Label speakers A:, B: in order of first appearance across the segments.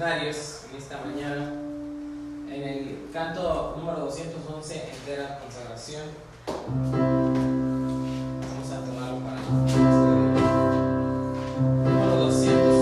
A: leccionarios en esta mañana, en el canto número 211, entera consagración. Vamos a tomarlo para número 211.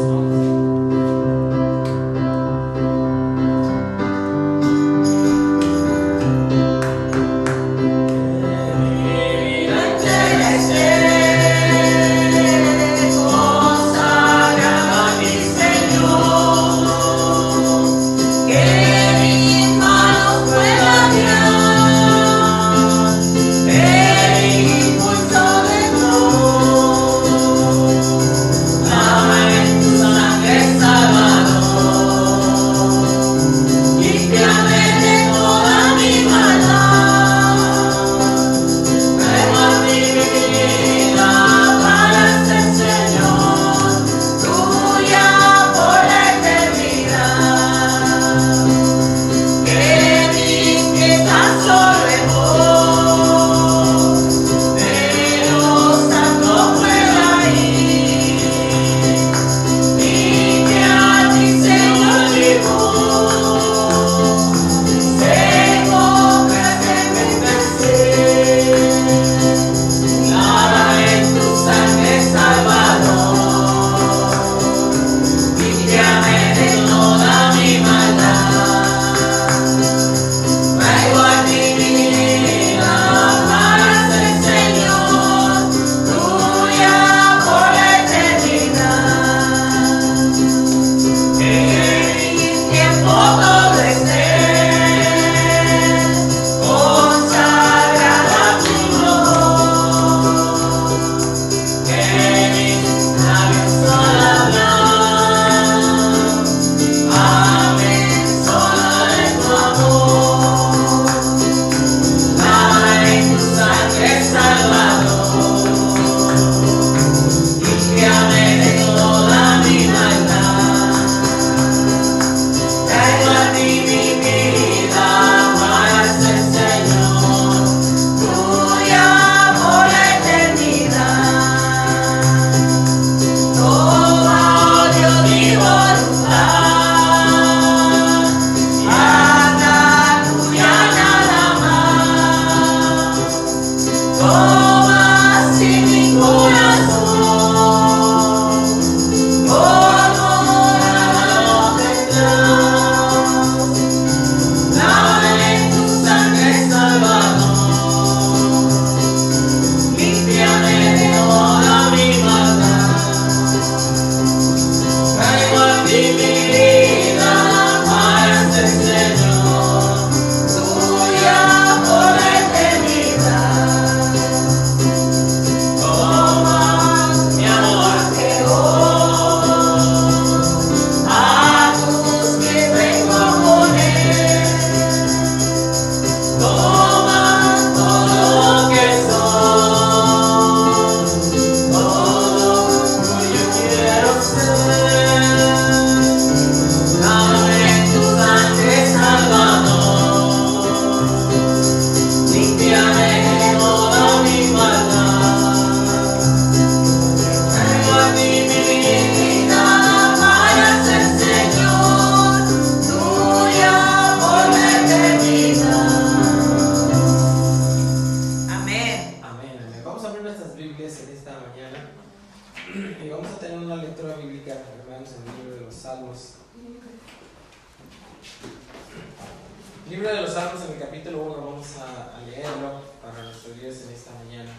A: Libro de los Salmos en el capítulo 1, vamos a leerlo para nuestros días en esta mañana.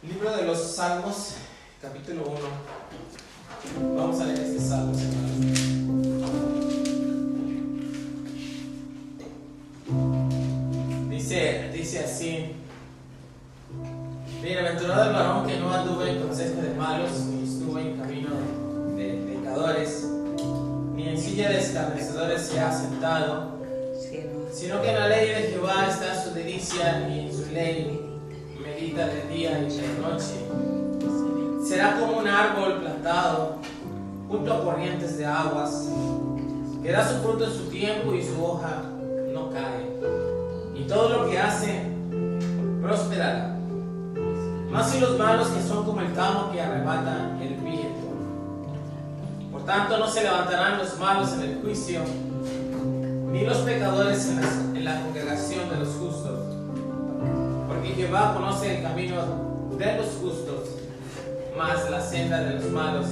A: Libro de los Salmos, capítulo 1. Vamos a leer este salmo, hermanos. Dice así: bienaventurado el varón que no anduvo en consejo de malos, ni estuvo en camino de pecadores, ni en silla de escarnecedores se ha sentado, sino que en la ley de Jehová está su delicia, y en su ley medita de día y de noche. Será como un árbol plantado junto a corrientes de aguas, que da su fruto en su tiempo y su hoja no cae, y todo lo que hace prosperará. Mas si los malos, que son como el tamo que arrebata el viento, por tanto no se levantarán los malos en el juicio, ni los pecadores en la congregación de los justos. Porque Jehová conoce el camino de los justos, mas la senda de los malos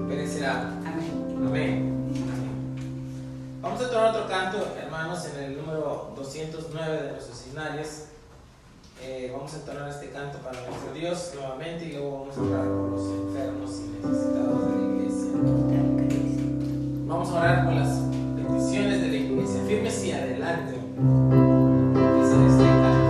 A: perecerá. Amén. Amén. Vamos a tomar otro canto, hermanos, en el número 209 de nuestros himnarios. Vamos a entonar este canto para nuestro Dios nuevamente y luego vamos a orar por los enfermos y necesitados de la iglesia. Vamos a orar por las peticiones de la iglesia. Firmes y adelante. Ese es este canto.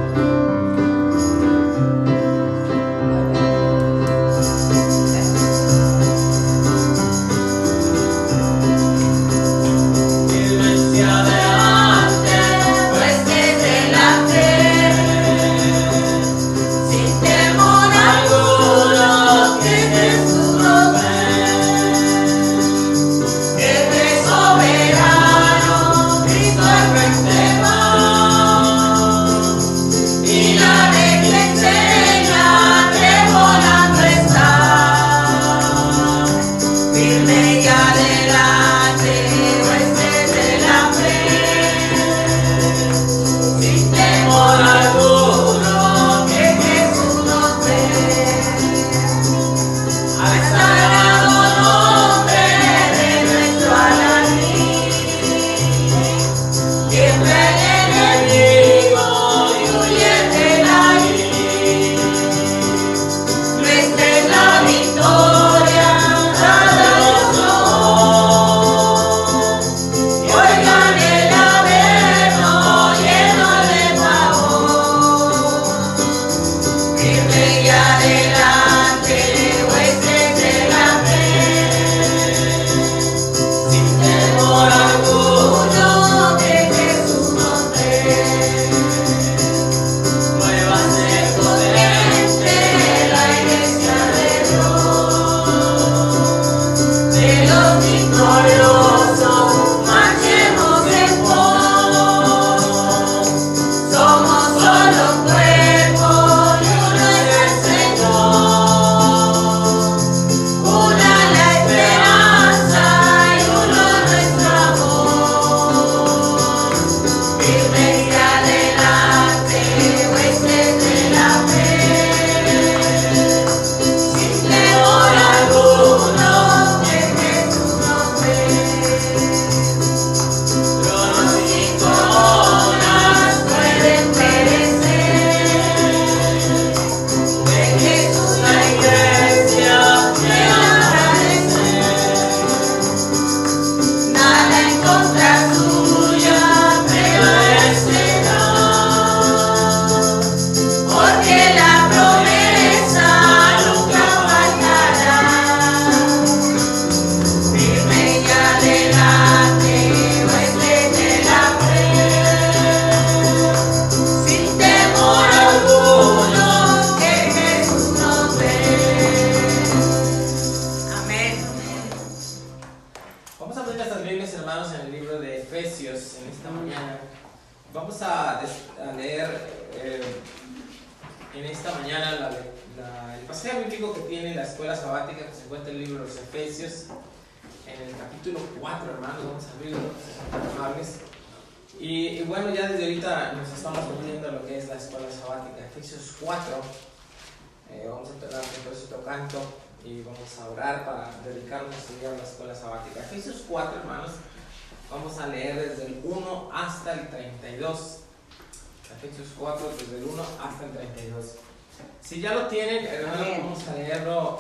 A: Si ya lo tienen, hermanos, vamos a leerlo.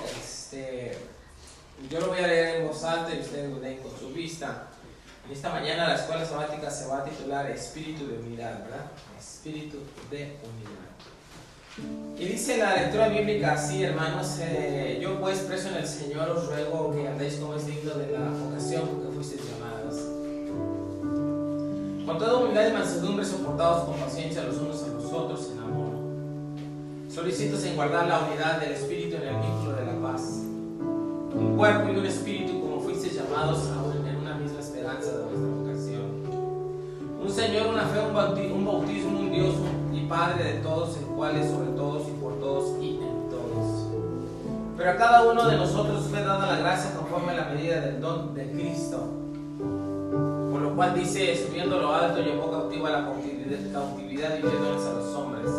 A: Yo lo voy a leer en voz alta y ustedes lo leen con su vista. En esta mañana la escuela sabática se va a titular Espíritu de Unidad, ¿verdad? Espíritu de Unidad. Y dice la lectura bíblica así, hermanos: yo pues, preso en el Señor, os ruego que andéis como es digno de la vocación con que fuisteis llamados, con toda humildad y mansedumbre, soportados con paciencia los unos a los otros en amor, solicitos en guardar la unidad del Espíritu en el vínculo de la paz, un cuerpo y un espíritu, como fuisteis llamados aún en una misma esperanza de vuestra vocación, un Señor, una fe, un bautismo, un Dios y Padre de todos, el cual es sobre todos y por todos y en todos. Pero a cada uno de nosotros fue dada la gracia conforme a la medida del don de Cristo. Por lo cual dice, subiendo lo alto, llevó cautiva la cautividad y dio dones a los hombres.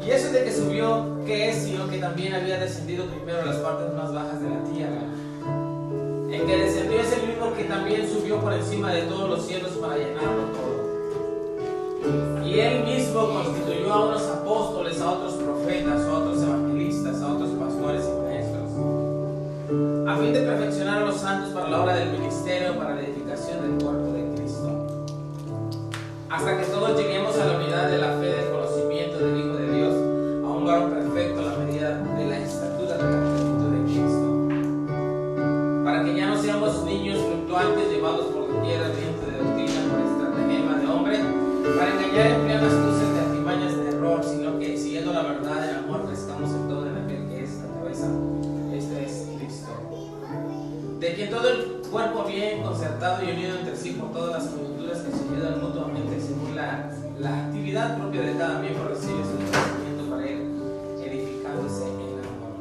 A: Y eso de que subió, ¿qué es? Sino que también había descendido primero a las partes más bajas de la tierra. El que descendió es el mismo que también subió por encima de todos los cielos para llenarlo todo. Y él mismo constituyó a unos apóstoles, a otros profetas, a otros evangelistas, a otros pastores y maestros, a fin de perfeccionar a los santos para la obra del ministerio, para la edificación del cuerpo de Cristo, hasta que todos lleguemos a la unidad de la fe, del conocimiento del Hijo de Dios, a un varón perfecto a la medida de la estatura de la plenitud de Cristo, para que ya no seamos niños fluctuantes llevados por doquier al viento de doctrina por estratagema de hombre, para engañar empleando astucias de artimañas de error, sino que siguiendo la verdad en amor crezcamos en todo en aquel que es la cabeza, este es Cristo, de quien todo el cuerpo bien concertado y unido entre sí por todas las coyunturas que se ayudan mutuamente según la actividad propia de cada miembro, recibe su crecimiento para ir edificándose en amor.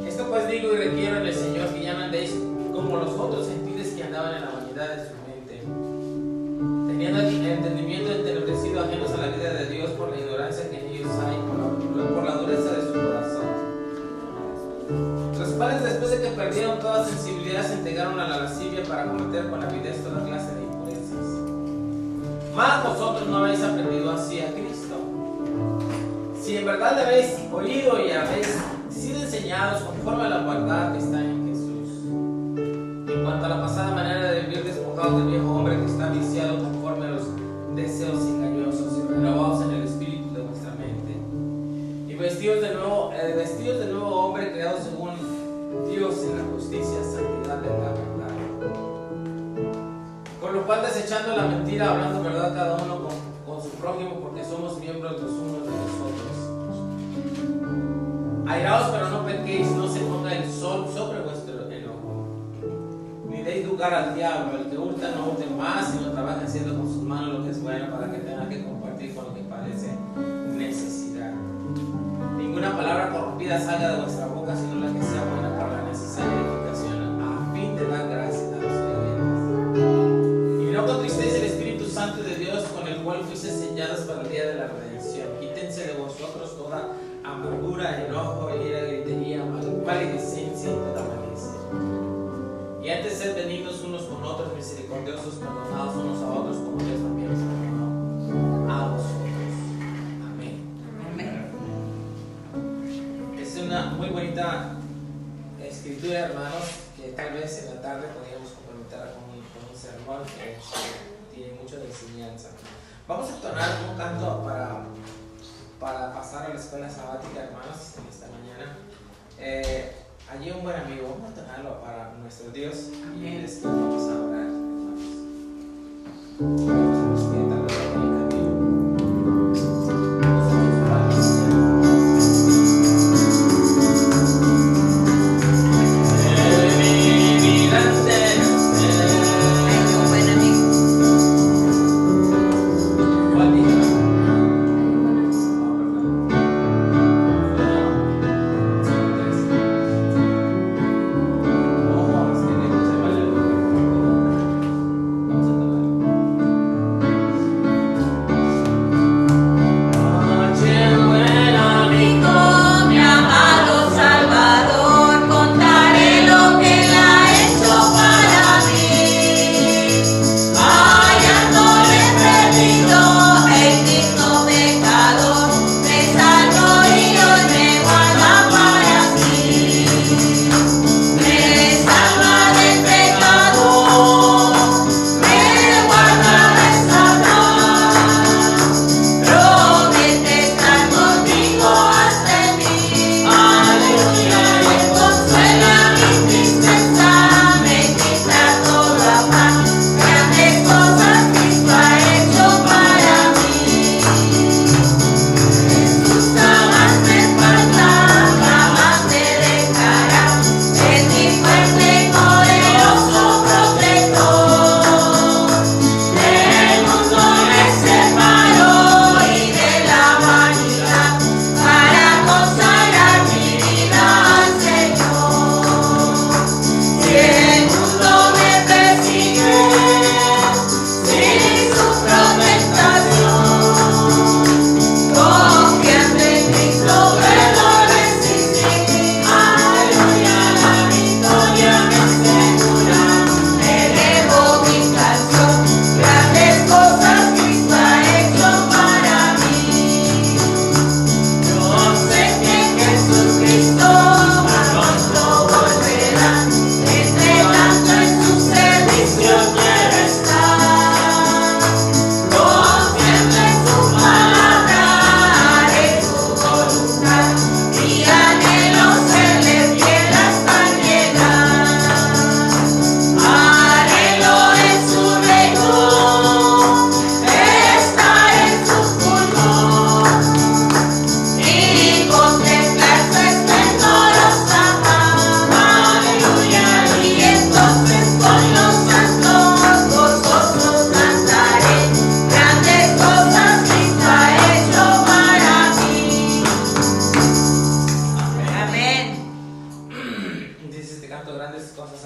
A: Esto pues digo y requiero en el Señor, que ya no andéis como los otros gentiles que andaban en la vanidad de su mente, teniendo el entendimiento entenebrecido, ajenos a la vida de Dios por la ignorancia que en ellos hay, por la dureza de su corazón, los cuales después de que perdieron toda sensibilidad se entregaron a la lascivia para cometer con avidez toda clase de impurezas. Mas vosotros no habéis aprendido así a Cristo. Si en verdad le habéis oído y habéis sido enseñados conforme a la verdad que está en Jesús, en cuanto a la pasada manera de vivir, despojados del viejo hombre que está viciado conforme a los deseos engañosos, y renovados en el espíritu de vuestra mente, y vestidos de nuevo hombre creado según Dios en la justicia, santidad de la verdad. Con lo cual, desechando la mentira, hablando verdad cada uno con su prójimo, porque somos miembros los unos de los otros. Airaos, pero no pequéis, no se ponga el sol sobre vuestro enojo, ni deis lugar al diablo. El que hurta no hurte más, sino trabaja haciendo con sus manos lo que es bueno, para que tenga que compartir con lo que padece necesidad. Ninguna palabra corrompida salga de vuestra boca, sino la que sea buena para la necesaria edificación, a fin de dar gracia a los creyentes. Y no contristéis el Espíritu Santo de Dios, con el cual fuisteis sellados para el día de la redención. Quítense de vosotros toda amargura, enojo, ira, gritería, maledicencia y toda malicia. Y antes sed benignos unos con otros, misericordiosos, perdonados unos a otros, como Dios también os perdonó a vosotros. Amén. Es una muy bonita escritura, hermanos, que tal vez en la tarde podríamos complementar con un sermón que tiene mucho de enseñanza. Vamos a entonar un canto para pasar a la escuela sabática, hermanos, en esta mañana. Allí un buen amigo, vamos a entonarlo para nuestro Dios. Y después vamos a orar, hermanos.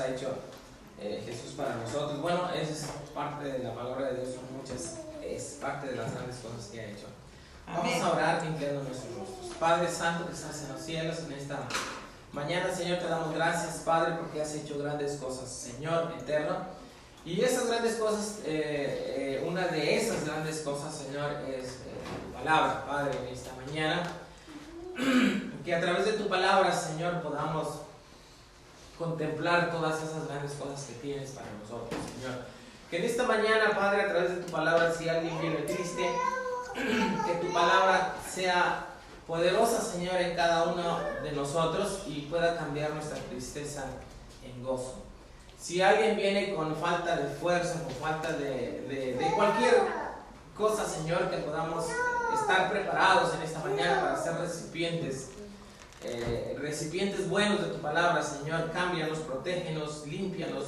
A: ha hecho Jesús para nosotros. Bueno, eso es parte de la palabra de Dios, son muchas, es parte de las grandes cosas que ha hecho. Vamos a orar limpiando nuestros rostros. Padre Santo que estás en los cielos, en esta mañana, Señor, te damos gracias, Padre, porque has hecho grandes cosas, Señor eterno. Y esas grandes cosas, una de esas grandes cosas, Señor, es tu palabra, Padre, en esta mañana. Que a través de tu palabra, Señor, podamos contemplar todas esas grandes cosas que tienes para nosotros, Señor. Que en esta mañana, Padre, a través de tu palabra, si alguien viene triste, que tu palabra sea poderosa, Señor, en cada uno de nosotros y pueda cambiar nuestra tristeza en gozo. Si alguien viene con falta de fuerza, con falta de cualquier cosa, Señor, que podamos estar preparados en esta mañana para ser recipientes buenos de tu palabra, Señor. Cámbianos, protégenos, límpianos,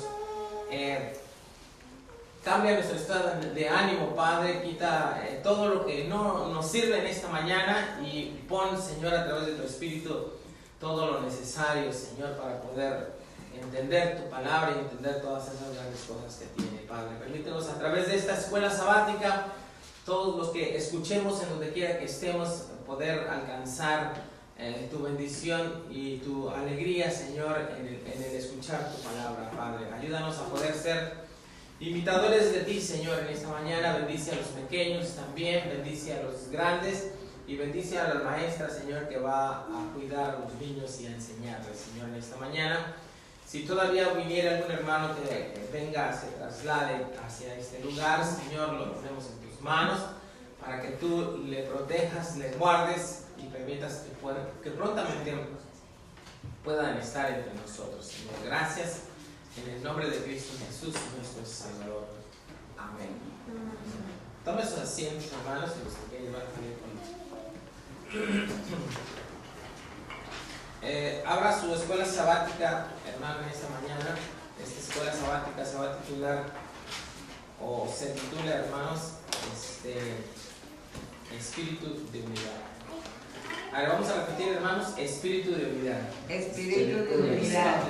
A: cambia nuestro estado de ánimo, Padre. Quita todo lo que no nos sirve en esta mañana y pon, Señor, a través de tu Espíritu todo lo necesario, Señor, para poder entender tu palabra y entender todas esas grandes cosas que tiene, Padre. Permítenos a través de esta escuela sabática, todos los que escuchemos en donde quiera que estemos, poder alcanzar tu bendición y tu alegría, Señor, en el escuchar tu palabra, Padre. Ayúdanos a poder ser imitadores de ti, Señor, en esta mañana. Bendice a los pequeños también, bendice a los grandes y bendice a la maestra, Señor, que va a cuidar a los niños y a enseñarles, Señor, en esta mañana. Si todavía viniera algún hermano que venga, se traslade hacia este lugar, Señor, lo ponemos en tus manos para que tú le protejas, le guardes y permitas que prontamente puedan estar entre nosotros, Señor. Gracias, en el nombre de Cristo Jesús, nuestro Salvador. Amén. Tomen sus asientos, hermanos, y los que quieren van a salir con abra su escuela sabática, hermano, en esta mañana. Esta escuela sabática se va a titular, o se titula, hermanos, Espíritu de Unidad. A ver, vamos a repetir, hermanos, Espíritu de Unidad.
B: Espíritu de Unidad.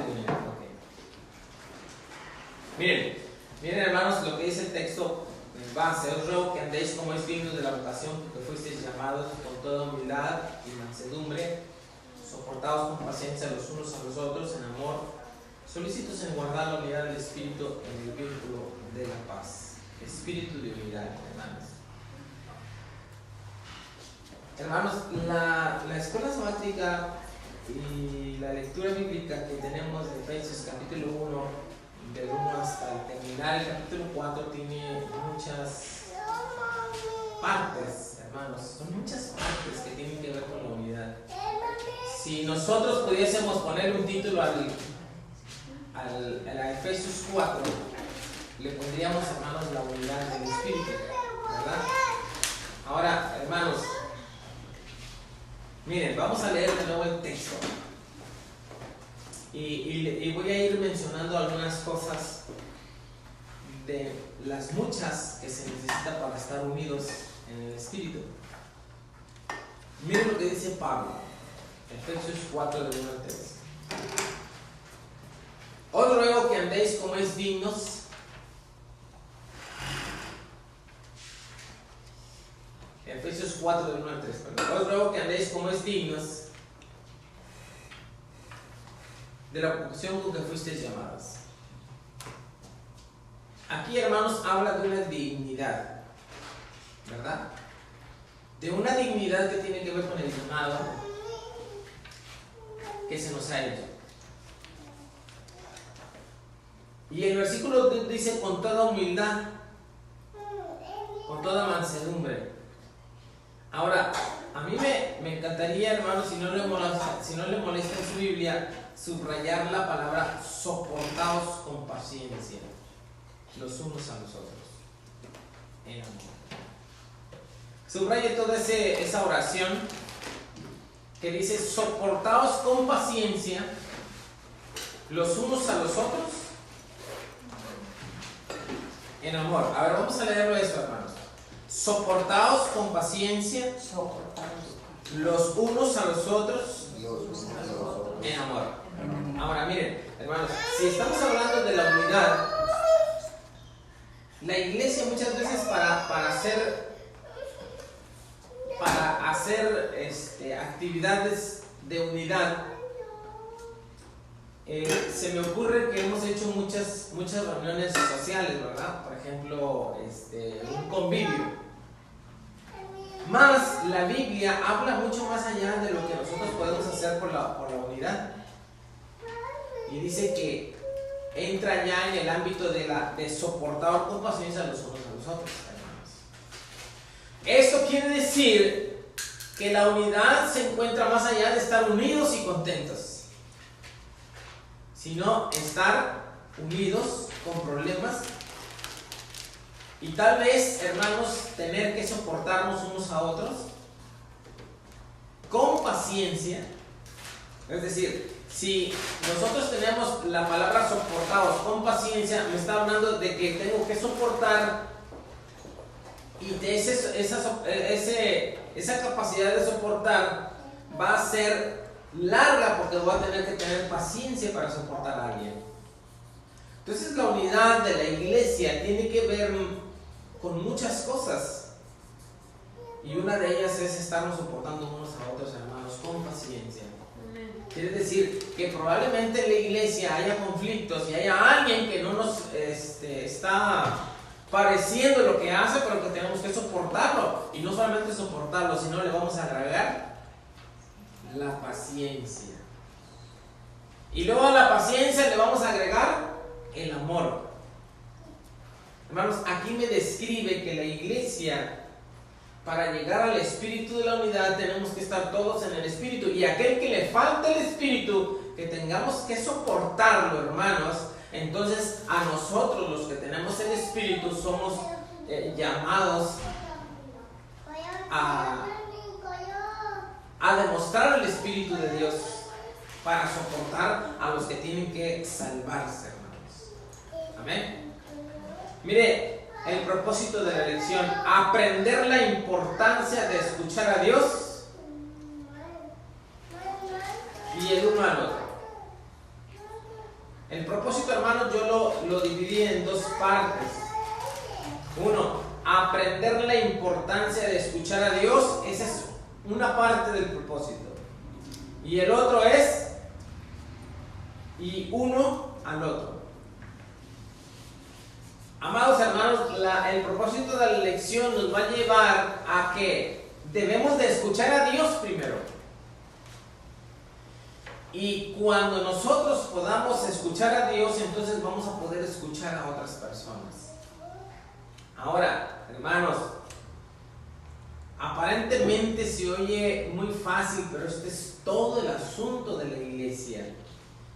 A: Okay. Miren, hermanos, lo que dice el texto en base. Os ruego que andéis como es digno de la vocación que fuisteis llamados, con toda humildad y mansedumbre, soportados con paciencia los unos a los otros en amor, solícitos en guardar la unidad del Espíritu en el vínculo de la paz. Espíritu de unidad, hermanos. Hermanos, la escuela sabática y la lectura bíblica que tenemos de Efesios capítulo 1, del 1 hasta el terminar el capítulo 4, tiene muchas partes, hermanos. Son muchas partes que tienen que ver con la unidad. Si nosotros pudiésemos poner un título a Efesios 4, le pondríamos, hermanos, la unidad del Espíritu, ¿verdad? Ahora, hermanos, miren, vamos a leer de nuevo el texto y voy a ir mencionando algunas cosas de las muchas que se necesitan para estar unidos en el Espíritu. Miren lo que dice Pablo, Efesios 4, del 1 al 3. Os ruego que andéis como es dignos Efesios 4, del 1 al 3, perdón. Os ruego que andéis como es dignos de la vocación con que fuisteis llamados. Aquí, hermanos, habla de una dignidad, ¿verdad? De una dignidad que tiene que ver con el llamado que se nos ha hecho. Y el versículo dice con toda humildad, con toda mansedumbre. Ahora, a mí me encantaría, hermanos, si no le molesta en su Biblia, subrayar la palabra soportaos con paciencia los unos a los otros en amor. Subraye toda esa oración que dice soportaos con paciencia los unos a los otros en amor. A ver, vamos a leerlo eso, hermanos. Soportaos con paciencia los unos a los otros en amor. Ahora miren, hermanos, si estamos hablando de la unidad, la iglesia muchas veces para hacer actividades de unidad, se me ocurre que hemos hecho muchas reuniones sociales, ¿verdad? Por ejemplo, un convivio. Más la Biblia habla mucho más allá de lo que nosotros podemos hacer por la unidad. Y dice que entra ya en el ámbito de soportar con paciencia los unos a los otros, hermanos. Esto quiere decir que la unidad se encuentra más allá de estar unidos y contentos, sino estar unidos con problemas y tal vez, hermanos, tener que soportarnos unos a otros con paciencia. Es decir, si nosotros tenemos la palabra soportados con paciencia, me está hablando de que tengo que soportar, y de esa capacidad de soportar va a ser larga porque voy a tener que tener paciencia para soportar a alguien. Entonces la unidad de la iglesia tiene que ver con muchas cosas, y una de ellas es estarnos soportando unos a otros, hermanos, con paciencia. Quiere decir que probablemente en la iglesia haya conflictos y haya alguien que no nos está pareciendo lo que hace, pero que tenemos que soportarlo, y no solamente soportarlo, sino le vamos a agregar la paciencia, y luego a la paciencia le vamos a agregar el amor. Hermanos, aquí me describe que la iglesia, para llegar al espíritu de la unidad, tenemos que estar todos en el espíritu, y aquel que le falta el espíritu, que tengamos que soportarlo, hermanos. Entonces a nosotros, los que tenemos el espíritu, somos llamados a demostrar el espíritu de Dios para soportar a los que tienen que salvarse, hermanos. Amén. Mire, el propósito de la lección: aprender la importancia de escuchar a Dios y el uno al otro. El propósito, hermanos, yo lo dividí en dos partes. Uno, aprender la importancia de escuchar a Dios. Esa es una parte del propósito. Y el otro es y uno al otro. Amados hermanos, el propósito de la lección nos va a llevar a que debemos de escuchar a Dios primero. Y cuando nosotros podamos escuchar a Dios, entonces vamos a poder escuchar a otras personas. Ahora, hermanos, aparentemente se oye muy fácil, pero este es todo el asunto de la iglesia,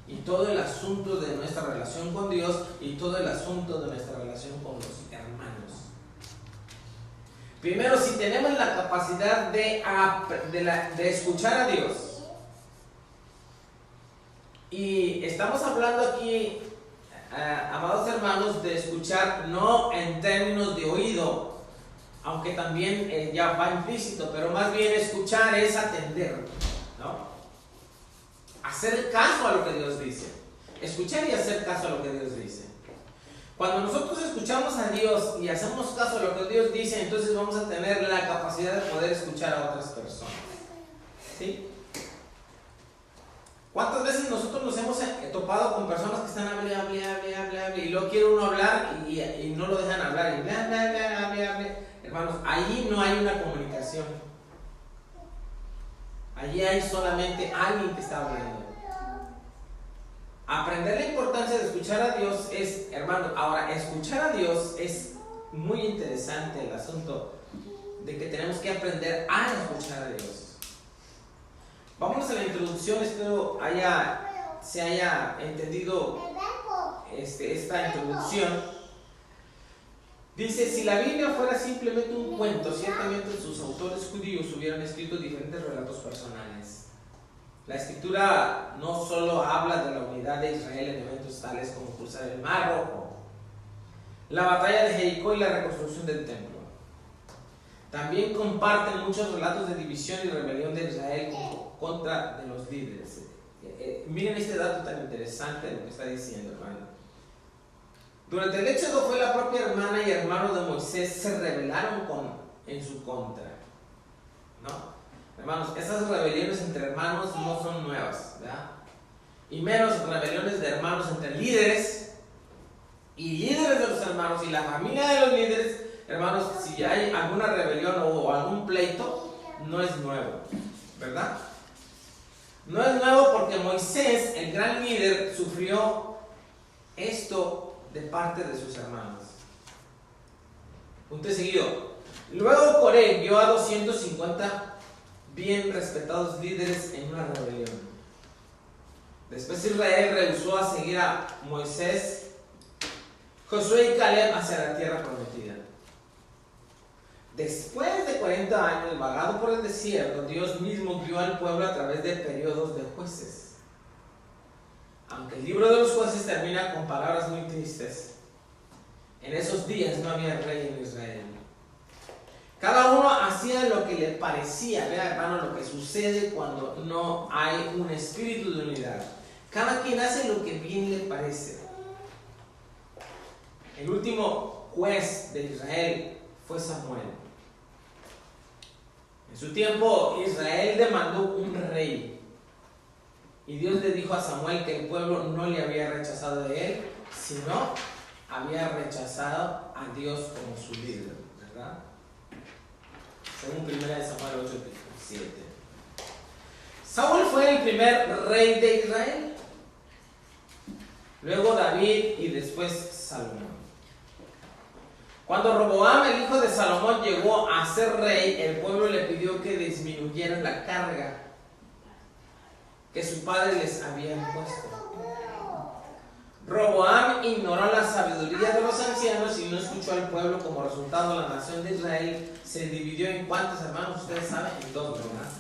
A: y todo el asunto de nuestra relación con Dios, y todo el asunto de nuestra relación con los hermanos. Primero, si tenemos la capacidad de escuchar a Dios, y estamos hablando aquí, amados hermanos, de escuchar no en términos de oído, aunque también ya va implícito, pero más bien escuchar es atender, ¿no? Hacer caso a lo que Dios dice. Escuchar y hacer caso a lo que Dios dice. Cuando nosotros escuchamos a Dios y hacemos caso a lo que Dios dice, entonces vamos a tener la capacidad de poder escuchar a otras personas. ¿Sí? ¿Cuántas veces nosotros nos hemos topado con personas que están hable, y luego quiere uno hablar y no lo dejan hablar, y hable? Hermanos, ahí no hay una comunicación. Allí hay solamente alguien que está hablando. Aprender la importancia de escuchar a Dios es, hermano, ahora, escuchar a Dios es muy interesante, el asunto de que tenemos que aprender a escuchar a Dios. Vámonos a la introducción. Espero se haya entendido esta introducción. Dice: si la Biblia fuera simplemente un cuento, ciertamente sus autores judíos hubieran escrito diferentes relatos personales. La escritura no solo habla de la unidad de Israel en eventos tales como cruzar el Mar Rojo, la batalla de Jericó y la reconstrucción del templo. también comparten muchos relatos de división y rebelión de Israel contra de los líderes. Miren este dato tan interesante de lo que está diciendo, hermano. Durante el Éxodo fue la propia hermana y hermano de Moisés se rebelaron en su contra, ¿no? Hermanos, esas rebeliones entre hermanos no son nuevas, ¿verdad? Y menos rebeliones de hermanos entre líderes y líderes de los hermanos y la familia de los líderes. Hermanos, si hay alguna rebelión o algún pleito, no es nuevo, ¿verdad? No es nuevo porque Moisés, el gran líder, sufrió esto de parte de sus hermanos. Punto seguido. Luego Coré envió a 250 bien respetados líderes en una rebelión. Después Israel rehusó a seguir a Moisés, Josué y Caleb hacia la tierra prometida. Después de 40 años vagado por el desierto, Dios mismo guió al pueblo a través de periodos de jueces. Aunque el libro de los jueces termina con palabras muy tristes, en esos días no había rey en Israel. Cada uno hacía lo que le parecía. Vea, hermano, lo que sucede cuando no hay un espíritu de unidad. Cada quien hace lo que bien le parece. El último juez de Israel fue Samuel. En su tiempo Israel demandó un rey y Dios le dijo a Samuel que el pueblo no le había rechazado de él, sino había rechazado a Dios como su líder, ¿verdad? Según 1 Samuel 8:7. Saúl fue el primer rey de Israel, luego David y después Salomón. Cuando Roboam, el hijo de Salomón, llegó a ser rey, el pueblo le pidió que disminuyeran la carga que su padre les había impuesto. Roboam ignoró la sabiduría de los ancianos y no escuchó al pueblo. Como resultado, la nación de Israel se dividió en ¿cuántos hermanos? Ustedes saben, en dos, ¿verdad?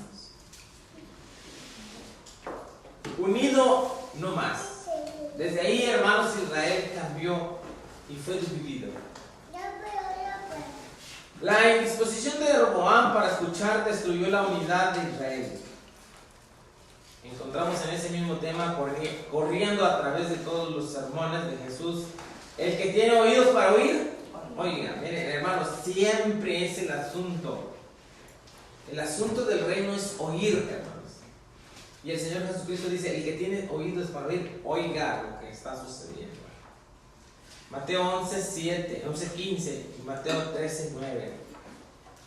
A: Unido no más. Desde ahí, hermanos, Israel cambió y fue dividido. La indisposición de Roboam para escuchar destruyó la unidad de Israel. Encontramos en ese mismo tema corriendo a través de todos los sermones de Jesús. El que tiene oídos para oír, oiga, miren, hermanos, siempre es el asunto. El asunto del reino es oír, hermanos. Y el Señor Jesucristo dice, el que tiene oídos para oír, oiga lo que está sucediendo. Mateo 11:15 y Mateo 13:9.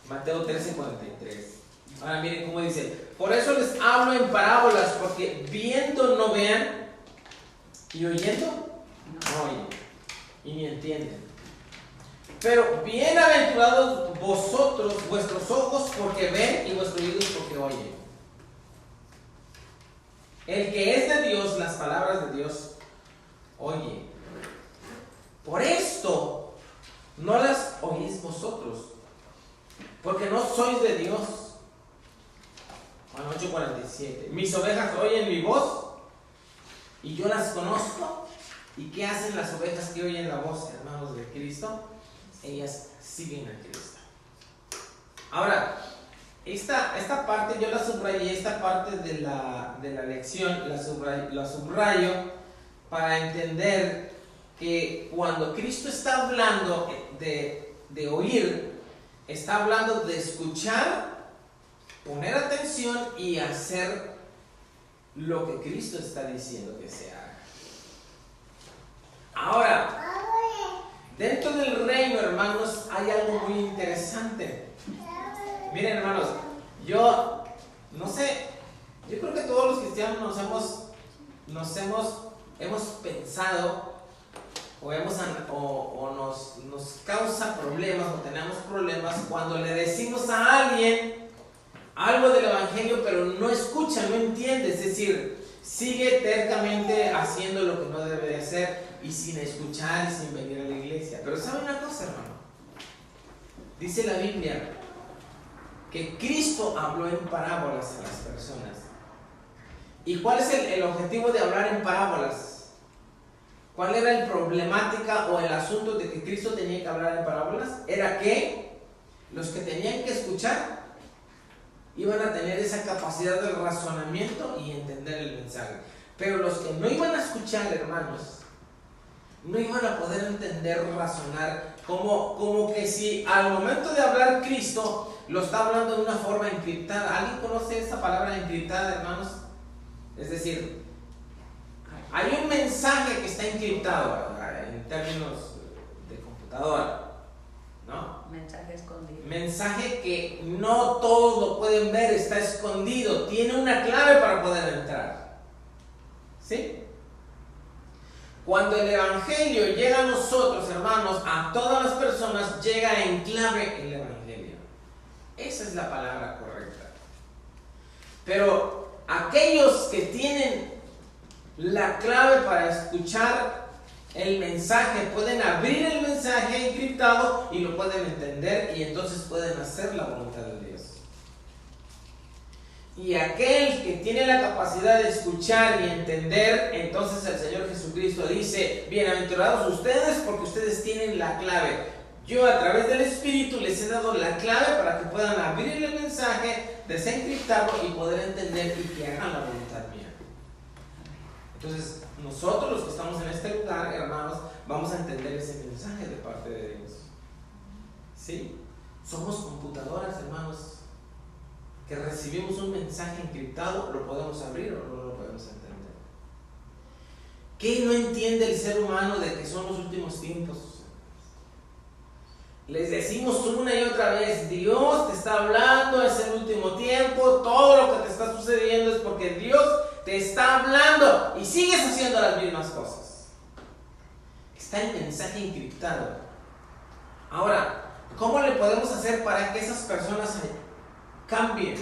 A: Mateo 13:43. Ahora miren cómo dice: por eso les hablo en parábolas, porque viendo no vean y oyendo no oyen y ni entienden. Pero bienaventurados vosotros, vuestros ojos porque ven y vuestros oídos porque oyen. El que es de Dios, las palabras de Dios oye. Por esto no las oís vosotros, porque no sois de Dios. Juan 8:47. Mis ovejas oyen mi voz y yo las conozco. ¿Y qué hacen las ovejas que oyen la voz, hermanos, de Cristo? Ellas siguen a Cristo. Ahora, esta parte yo la subrayé, esta parte de la lección la subrayo para entender que cuando Cristo está hablando de oír, está hablando de escuchar, poner atención y hacer lo que Cristo está diciendo que se haga. Ahora, dentro del reino, hermanos, hay algo muy interesante. Miren, hermanos, yo no sé, yo creo que todos los cristianos nos hemos pensado nos causa problemas o tenemos problemas cuando le decimos a alguien algo del evangelio pero no escucha, no entiende, es decir, sigue tercamente haciendo lo que no debe de hacer y sin escuchar y sin venir a la iglesia. Pero ¿sabe una cosa, hermano? Dice la Biblia que Cristo habló en parábolas a las personas. ¿Y cuál es el objetivo de hablar en parábolas? ¿Cuál era la problemática o el asunto de que Cristo tenía que hablar en parábolas? Era que Los que tenían que escuchar iban a tener esa capacidad de razonamiento y entender el mensaje. Pero los que no iban a escuchar, hermanos, no iban a poder entender, razonar, como que si al momento de hablar Cristo lo está hablando de una forma encriptada. ¿Alguien conoce esa palabra encriptada, hermanos? Es decir, hay un mensaje que está encriptado en términos de computadora, ¿no?
B: Mensaje escondido.
A: Mensaje que no todos lo pueden ver, está escondido, tiene una clave para poder entrar. ¿Sí? Cuando el Evangelio llega a nosotros, hermanos, a todas las personas, llega en clave el Evangelio. Esa es la palabra correcta. Pero aquellos que tienen la clave para escuchar el mensaje, pueden abrir el mensaje encriptado y lo pueden entender, y entonces pueden hacer la voluntad de Dios. Y aquel que tiene la capacidad de escuchar y entender, entonces el Señor Jesucristo dice: bienaventurados ustedes, porque ustedes tienen la clave. Yo a través del Espíritu les he dado la clave para que puedan abrir el mensaje, desencriptarlo y poder entender y que hagan la voluntad mía. Entonces nosotros los que estamos en este lugar, hermanos, vamos a entender ese mensaje de parte de Dios. ¿Sí? Somos computadoras, hermanos, que recibimos un mensaje encriptado, lo podemos abrir o no lo podemos entender. ¿Qué no entiende el ser humano de que son los últimos tiempos? Les decimos una y otra vez: Dios te está hablando, es el último tiempo, todo lo que te está sucediendo es porque Dios te está hablando y sigues haciendo las mismas cosas. Está el mensaje encriptado. Ahora, ¿cómo le podemos hacer para que esas personas cambien?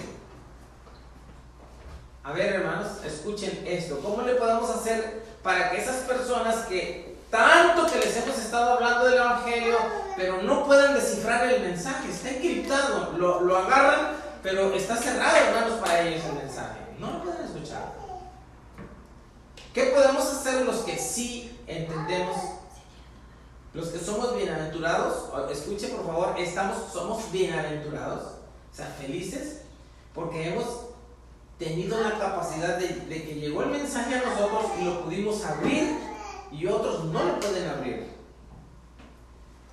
A: A ver, hermanos, escuchen esto. ¿Cómo le podemos hacer para que esas personas que tanto que les hemos estado hablando del Evangelio, pero no puedan descifrar el mensaje? Está encriptado, lo agarran, pero está cerrado, hermanos, para ellos el mensaje. No lo pueden escuchar. ¿Qué podemos hacer los que sí entendemos? Los que somos bienaventurados, escuchen por favor, somos bienaventurados, o sea, felices, porque hemos tenido la capacidad de que llegó el mensaje a nosotros y lo pudimos abrir, y otros no lo pueden abrir.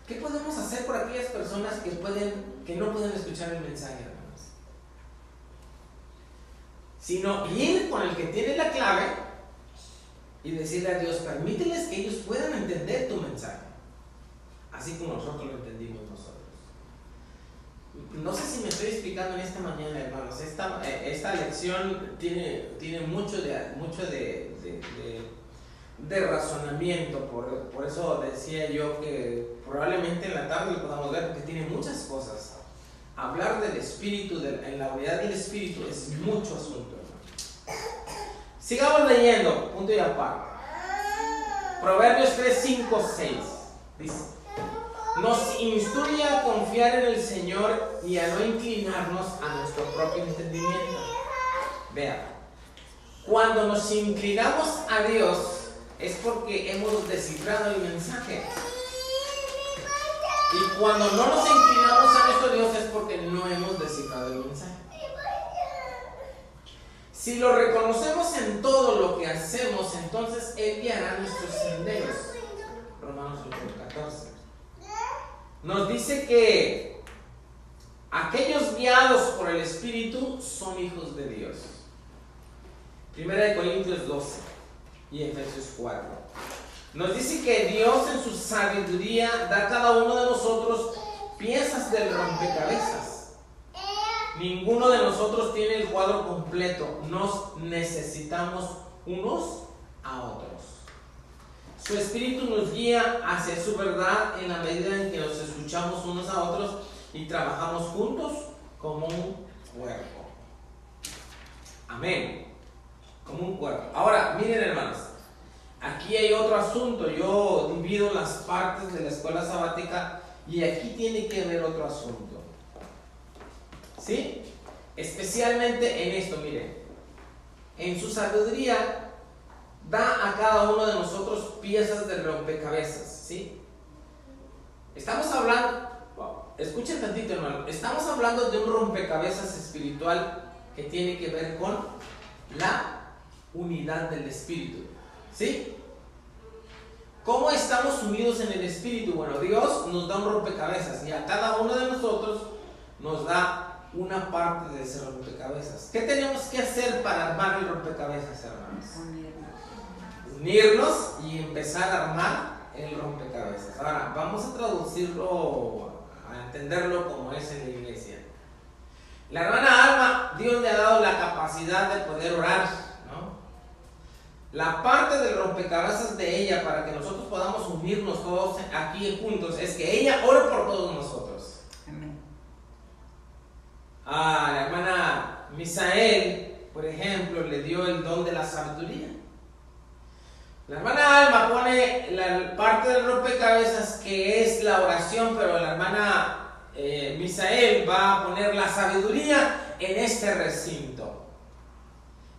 A: ¿Qué podemos hacer por aquellas personas que no pueden escuchar el mensaje, hermanos? Sino ir con el que tiene la clave y decirle a Dios: permíteles que ellos puedan entender tu mensaje, así como nosotros lo entendimos nosotros. No sé si me estoy explicando en esta mañana, hermanos. Esta lección tiene mucho de razonamiento. Por eso decía yo que probablemente en la tarde lo podamos ver, porque tiene muchas cosas. Hablar del Espíritu, en la unidad del Espíritu, es mucho asunto, hermano. Sigamos leyendo, punto y aparte. Proverbios 3, 5, 6 dice: nos instruye a confiar en el Señor y a no inclinarnos a nuestro propio entendimiento. Vean, cuando nos inclinamos a Dios es porque hemos descifrado el mensaje. Y cuando no nos inclinamos a nuestro Dios es porque no hemos descifrado el mensaje. Si lo reconocemos en todo lo que hacemos, entonces Él guiará nuestros senderos. Romanos 8:14. Nos dice que aquellos guiados por el Espíritu son hijos de Dios. 1 Corintios 12 y Efesios 4. Nos dice que Dios en su sabiduría da a cada uno de nosotros piezas del rompecabezas. Ninguno de nosotros tiene el cuadro completo. Nos necesitamos unos a otros. Su Espíritu nos guía hacia su verdad en la medida en que nos escuchamos unos a otros y trabajamos juntos como un cuerpo. Amén. Como un cuerpo. Ahora, miren, hermanos, aquí hay otro asunto. Yo divido las partes de la escuela sabática y aquí tiene que haber otro asunto. ¿Sí? Especialmente en esto, miren. En su sabiduría da a cada uno de nosotros piezas del rompecabezas, ¿sí? Estamos hablando, escuchen tantito, hermano. Estamos hablando de un rompecabezas espiritual que tiene que ver con la unidad del Espíritu. ¿Sí? ¿Cómo estamos unidos en el Espíritu? Bueno, Dios nos da un rompecabezas y a cada uno de nosotros nos da una parte de ese rompecabezas. ¿Qué tenemos que hacer para armar el rompecabezas, hermanos? Unirnos y empezar a armar el rompecabezas. Ahora, vamos a traducirlo, a entenderlo como es en la iglesia. La hermana Alma, Dios le ha dado la capacidad de poder orar, ¿no? La parte del rompecabezas de ella para que nosotros podamos unirnos todos aquí juntos es que ella ore por todos nosotros. Amén. A la hermana Misael, por ejemplo, le dio el don de la sabiduría. La hermana Alma pone la parte del rompecabezas que es la oración, pero la hermana Misael va a poner la sabiduría en este recinto.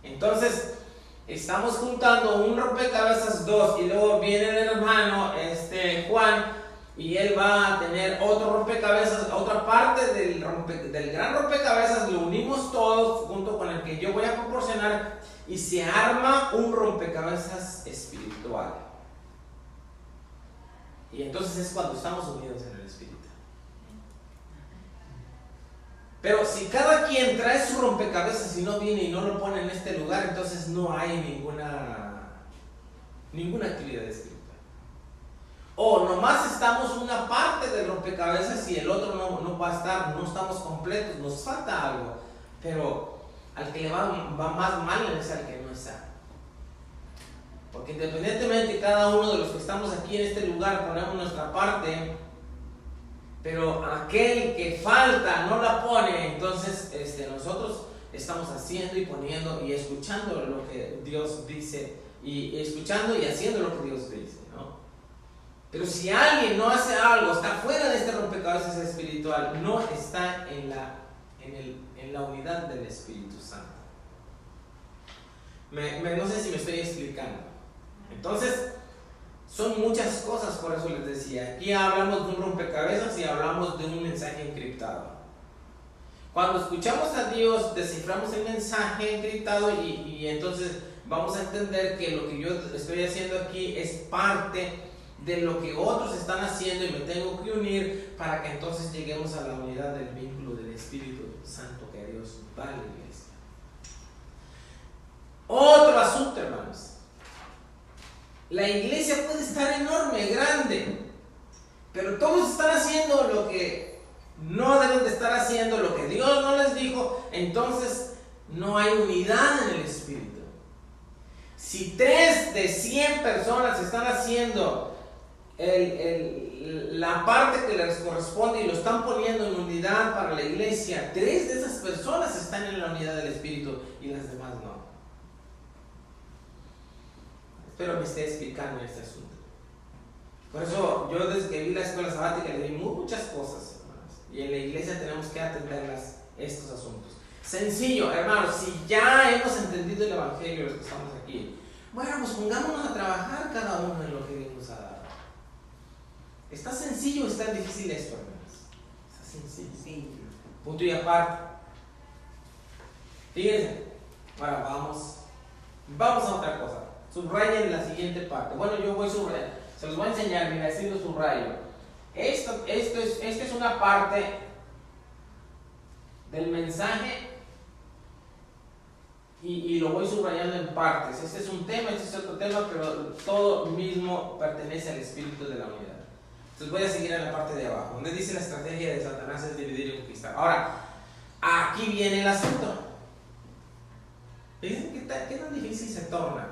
A: Entonces estamos juntando un rompecabezas 2 y luego viene el hermano Juan y él va a tener otro rompecabezas, otra parte del gran rompecabezas, lo unimos todos junto con el que yo voy a proporcionar y se arma un rompecabezas espiritual. Y entonces es cuando estamos unidos en el Espíritu. Pero si cada quien trae su rompecabezas y no viene y no lo pone en este lugar, entonces no hay ninguna actividad espiritual. O nomás estamos una parte del rompecabezas y el otro no va a estar, no estamos completos, nos falta algo. Pero al que le va más mal es al que no está. Porque independientemente cada uno de los que estamos aquí en este lugar ponemos nuestra parte, pero aquel que falta no la pone, entonces nosotros estamos haciendo y poniendo y escuchando lo que Dios dice y escuchando y haciendo lo que Dios dice, ¿no? Pero si alguien no hace algo, está fuera de este rompecabezas espiritual, no está en la unidad del Espíritu Santo. No sé si me estoy explicando. Entonces, son muchas cosas, por eso les decía. Aquí hablamos de un rompecabezas y hablamos de un mensaje encriptado. Cuando escuchamos a Dios, desciframos el mensaje encriptado y entonces vamos a entender que lo que yo estoy haciendo aquí es parte de lo que otros están haciendo y me tengo que unir para que entonces lleguemos a la unidad del vínculo del Espíritu Santo que Dios da a la iglesia. Otro asunto, hermanos. La iglesia puede estar enorme, grande, pero todos están haciendo lo que no deben de estar haciendo, lo que Dios no les dijo, entonces no hay unidad en el Espíritu. Si 3 de 100 personas están haciendo la parte que les corresponde y lo están poniendo en unidad para la iglesia, 3 de esas personas están en la unidad del Espíritu y las demás no. Espero me esté explicando este asunto. Por eso yo desde que vi la escuela sabática le di muchas cosas, hermanos, y en la iglesia tenemos que atenderlas estos asuntos. Sencillo, hermanos, si ya hemos entendido el evangelio los que estamos aquí, bueno, pues pongámonos a trabajar cada uno en lo que Dios nos ha dado. ¿Está sencillo o está difícil esto, hermanos? Está sencillo. Sí. Punto y aparte. Fíjense. Ahora vamos a otra cosa. Subrayen la siguiente parte. Bueno, yo voy a subrayar. Se los voy a enseñar, mira, así lo subrayo. Esta es una parte del mensaje y lo voy subrayando en partes. Este es un tema, este es otro tema, pero todo mismo pertenece al espíritu de la unidad. Entonces voy a seguir en la parte de abajo, donde dice la estrategia de Satanás es dividir y conquistar. Ahora, aquí viene el asunto. Fíjense qué tan difícil se torna.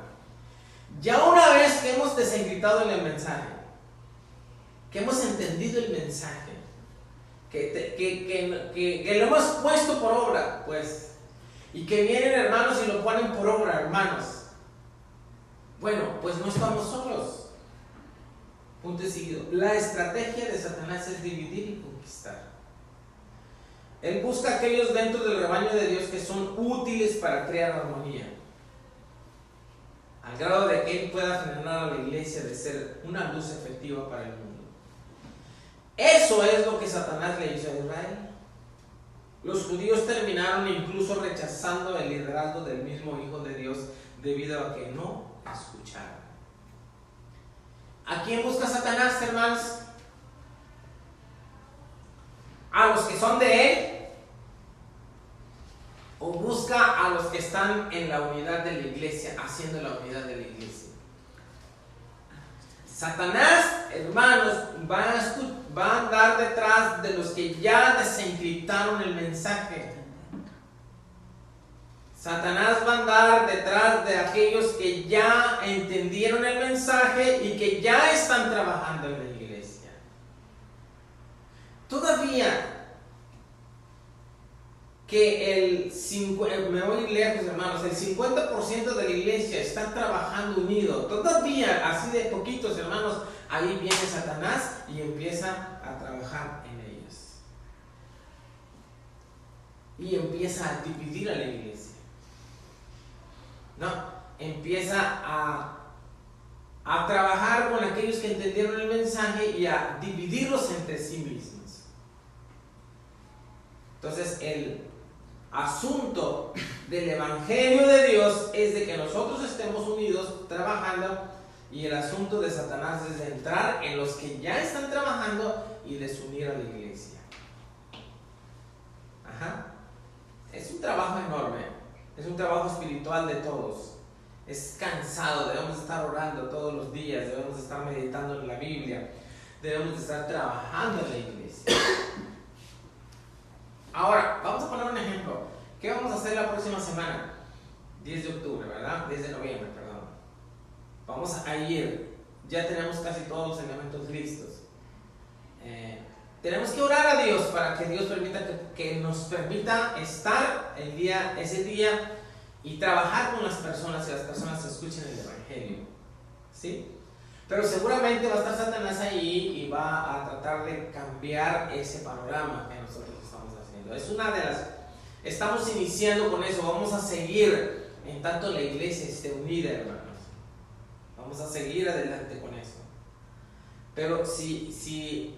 A: Ya una vez que hemos desencriptado el mensaje, que hemos entendido el mensaje, que lo hemos puesto por obra, pues, y que vienen hermanos y lo ponen por obra, hermanos, bueno, pues no estamos solos. Punto y seguido. La estrategia de Satanás es dividir y conquistar. Él busca a aquellos dentro del rebaño de Dios que son útiles para crear armonía, al grado de que Él pueda frenar a la iglesia de ser una luz efectiva para el mundo. Eso es lo que Satanás le hizo a Israel. Los judíos terminaron incluso rechazando el liderazgo del mismo Hijo de Dios debido a que no escucharon. ¿A quién busca Satanás, hermanos? ¿A los que son de él? ¿O busca a los que están en la unidad de la iglesia, haciendo la unidad de la iglesia? Satanás, hermanos, va a andar detrás de los que ya desencriptaron el mensaje. Satanás va a andar detrás de aquellos que ya entendieron el mensaje y que ya están trabajando en la iglesia. Todavía que me voy lejos, hermanos, el 50% de la iglesia está trabajando unido. Todavía, así de poquitos, hermanos, ahí viene Satanás y empieza a trabajar en ellos. Y empieza a dividir a la iglesia. No, empieza a trabajar con aquellos que entendieron el mensaje y a dividirlos entre sí mismos. Entonces, el asunto del Evangelio de Dios es de que nosotros estemos unidos trabajando, y el asunto de Satanás es de entrar en los que ya están trabajando y desunir a la iglesia. Es un trabajo enorme, es un trabajo espiritual de todos, es cansado, debemos estar orando todos los días, debemos estar meditando en la Biblia, debemos estar trabajando en la iglesia. Ahora, vamos a poner un ejemplo. ¿Qué vamos a hacer la próxima semana? 10 de octubre, ¿verdad? 10 de noviembre, perdón. Vamos a ir. Ya tenemos casi todos los elementos listos. Tenemos que orar a Dios para que Dios permita que nos permita estar ese día y trabajar con las personas y las personas escuchen el Evangelio. ¿Sí? Pero seguramente va a estar Satanás ahí y va a tratar de cambiar ese panorama que nosotros estamos haciendo. Es una de las... Estamos iniciando con eso, vamos a seguir en tanto la iglesia esté unida, hermanos. Vamos a seguir adelante con eso. Pero si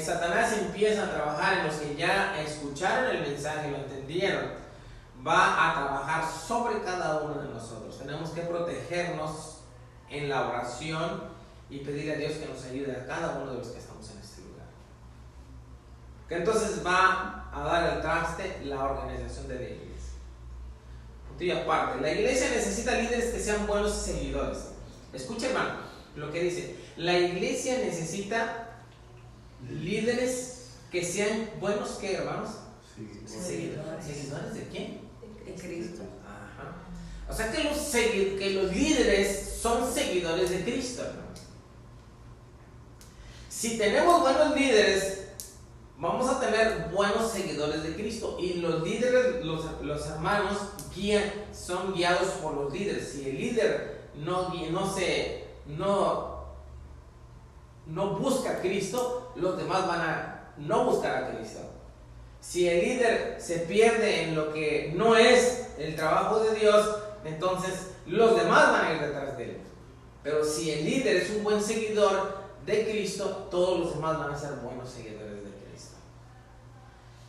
A: Satanás empieza a trabajar en los que ya escucharon el mensaje, lo entendieron, va a trabajar sobre cada uno de nosotros. Tenemos que protegernos en la oración y pedir a Dios que nos ayude a cada uno de los que estamos en este lugar. Que entonces va a dar al traste la organización de la iglesia. Punto y aparte, la iglesia necesita líderes que sean buenos seguidores. Escucha, hermano, lo que dice. La iglesia necesita líderes que sean buenos, ¿qué, hermanos? Seguidores. ¿Seguidores de quién?
B: De Cristo.
A: Ajá. O sea que los líderes son seguidores de Cristo, hermanos. Si tenemos buenos líderes, vamos a tener buenos seguidores de Cristo. Y los líderes, los hermanos, son guiados por los líderes. Si el líder no busca a Cristo, los demás van a no buscar a Cristo. Si el líder se pierde en lo que no es el trabajo de Dios, entonces los demás van a ir detrás de él. Pero si el líder es un buen seguidor de Cristo, todos los demás van a ser buenos seguidores de Cristo.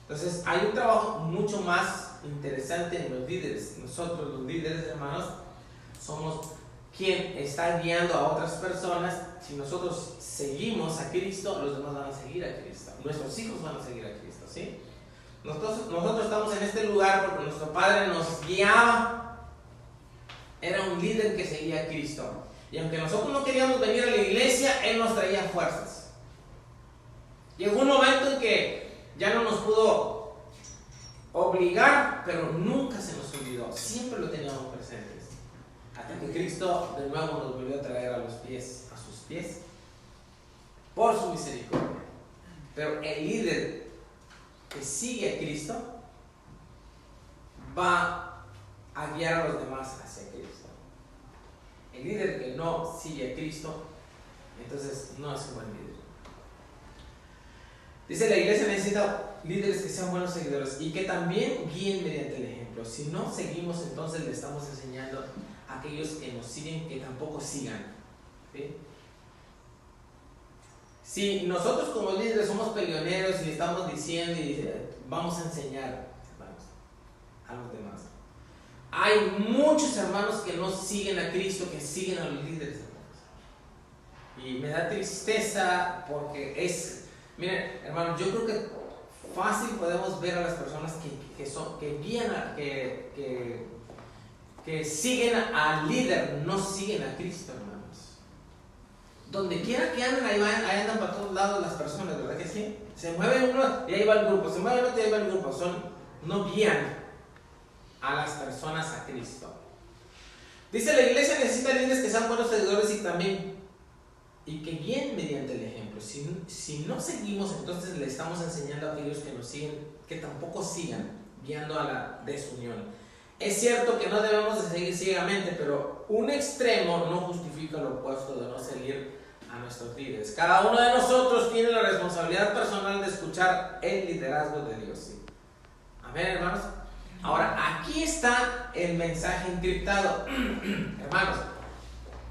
A: Entonces hay un trabajo mucho más interesante en los líderes. Nosotros, los líderes, hermanos, somos quien está guiando a otras personas. Si nosotros seguimos a Cristo, los demás van a seguir a Cristo. Nuestros hijos van a seguir a Cristo, ¿sí? Nosotros estamos en este lugar porque nuestro padre nos guiaba. Era un líder que seguía a Cristo. Y aunque nosotros no queríamos venir a la iglesia, él nos traía fuerzas. Llegó un momento en que ya no nos pudo obligar, pero nunca se nos olvidó. Siempre lo teníamos presentes. Hasta que Cristo de nuevo nos volvió a traer a sus pies, por su misericordia. Pero el líder que sigue a Cristo va a guiar a los demás hacia Cristo. El líder que no sigue a Cristo, entonces no es un buen líder. Dice, la iglesia necesita líderes que sean buenos seguidores y que también guíen mediante el ejemplo. Si no seguimos, entonces le estamos enseñando a aquellos que nos siguen que tampoco sigan. ¿Sí? Si nosotros como líderes somos peleoneros y estamos diciendo y vamos a enseñar, hermanos, a los demás, hay muchos hermanos que no siguen a Cristo, que siguen a los líderes, hermanos. Y me da tristeza porque miren, hermanos, yo creo que fácil podemos ver a las personas que guían, que siguen al líder, no siguen a Cristo, hermanos. Donde quiera que anden, ahí andan para todos lados las personas, ¿verdad que sí? Se mueve uno y ahí va el grupo, se mueve el otro y ahí va el grupo. No guían a las personas a Cristo. Dice, la iglesia necesita líderes que sean buenos seguidores y que guíen mediante el ejemplo. Si no seguimos, entonces le estamos enseñando a aquellos que nos siguen, que tampoco sigan guiando a la desunión. Es cierto que no debemos de seguir ciegamente, pero un extremo no justifica lo opuesto de no seguir a nuestros líderes. Cada uno de nosotros tiene la responsabilidad personal de escuchar el liderazgo de Dios. ¿Sí? Amén, hermanos. Ahora, aquí está el mensaje encriptado. Hermanos,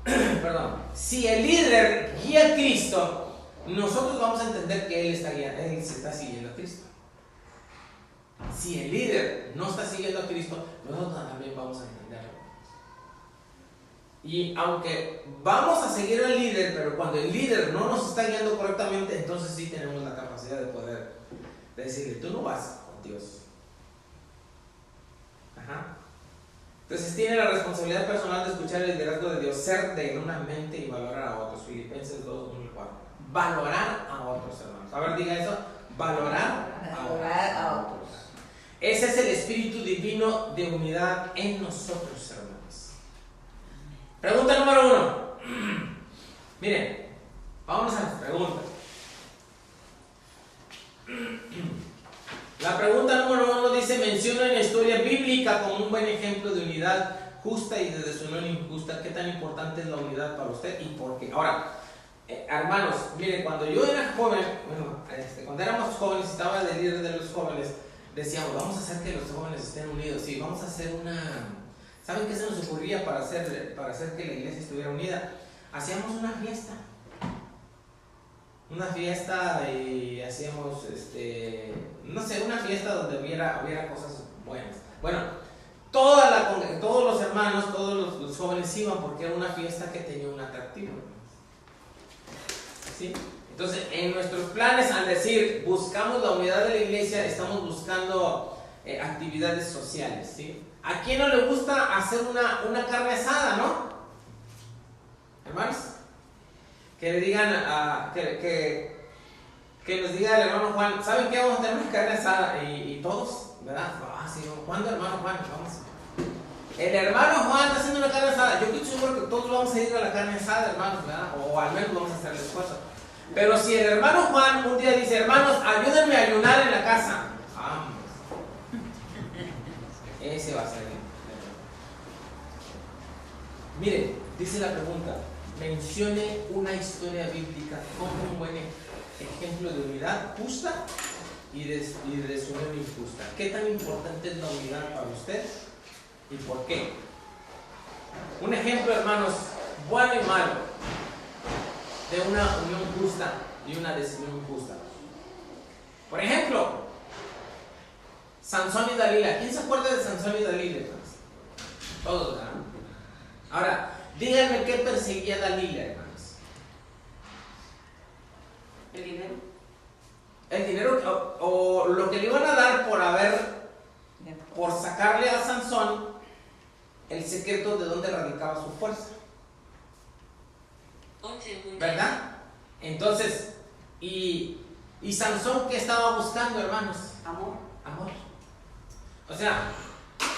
A: perdón. Si el líder guía a Cristo, nosotros vamos a entender que él se está siguiendo a Cristo. Si el líder no está siguiendo a Cristo, nosotros también vamos a entenderlo. Y aunque vamos a seguir al líder, pero cuando el líder no nos está guiando correctamente, entonces sí tenemos la capacidad de poder decirle, tú no vas con Dios. Ajá. Entonces tiene la responsabilidad personal de escuchar el liderazgo de Dios, ser de una mente y valorar a otros. Filipenses 2:1-4. Valorar a otros, hermanos. A ver, diga eso. Valorar a otros. Ese es el espíritu divino de unidad en nosotros, hermanos. Pregunta número 1. Miren, vamos a las preguntas. La pregunta número 1 dice, menciona en la historia bíblica como un buen ejemplo de unidad justa y de desunión injusta. ¿Qué tan importante es la unidad para usted y por qué? Ahora, hermanos, miren, cuando yo era joven, cuando éramos jóvenes, estaba de líder de los jóvenes, decíamos, vamos a hacer que los jóvenes estén unidos. Sí, vamos a hacer ¿saben qué se nos ocurría para hacer que la iglesia estuviera unida? Hacíamos una fiesta. Y hacíamos, una fiesta donde hubiera cosas buenas. Bueno, todos los hermanos, todos los jóvenes iban porque era una fiesta que tenía un atractivo. ¿Sí? Entonces, en nuestros planes, al decir buscamos la unidad de la iglesia, estamos buscando actividades sociales. ¿Sí? ¿A quién no le gusta hacer una carne asada, no? Hermanos, que le digan, que nos diga el hermano Juan, ¿saben qué? Vamos a tener una carne asada y todos, ¿verdad? Sí, ¿cuándo, hermano Juan? Vamos. El hermano Juan está haciendo una carne asada. Yo estoy seguro que todos vamos a ir a la carne asada, hermanos, ¿verdad? O al menos vamos a hacer el esfuerzo. Pero si el hermano Juan un día dice, hermanos, ayúdenme a ayunar en la casa, vamos. Ese va a ser el. Mire, dice la pregunta, mencione una historia bíblica como un buen ejemplo de unidad justa y de desunión injusta. ¿Qué tan importante es la unidad para usted y por qué? Un ejemplo, hermanos, bueno y malo, de una unión justa y una desunión injusta. Por ejemplo, Sansón y Dalila. ¿Quién se acuerda de Sansón y Dalila? Todos, ¿verdad? Ahora, díganme qué perseguía Dalila, hermanos.
B: ¿El dinero?
A: El dinero o lo que le iban a dar por sacarle a Sansón el secreto de dónde radicaba su fuerza. ¿Verdad? Entonces, y Sansón, ¿qué estaba buscando, hermanos?
B: Amor.
A: O sea,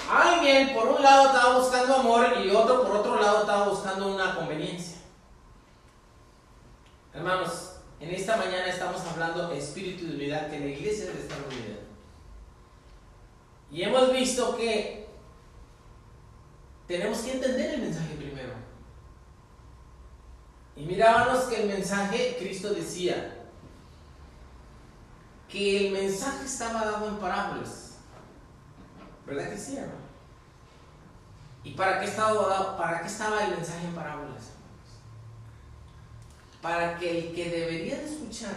A: alguien por un lado estaba buscando amor y otro por otro lado estaba buscando una conveniencia. Hermanos, en esta mañana estamos hablando de espíritu de unidad, que la iglesia debe estar unida. Y hemos visto que tenemos que entender el mensaje primero. Y mirábamos que el mensaje, Cristo decía que el mensaje estaba dado en parábolas. ¿Verdad que sí, hermano? ¿Y para qué estaba el mensaje en parábolas? para que el que debería de escuchar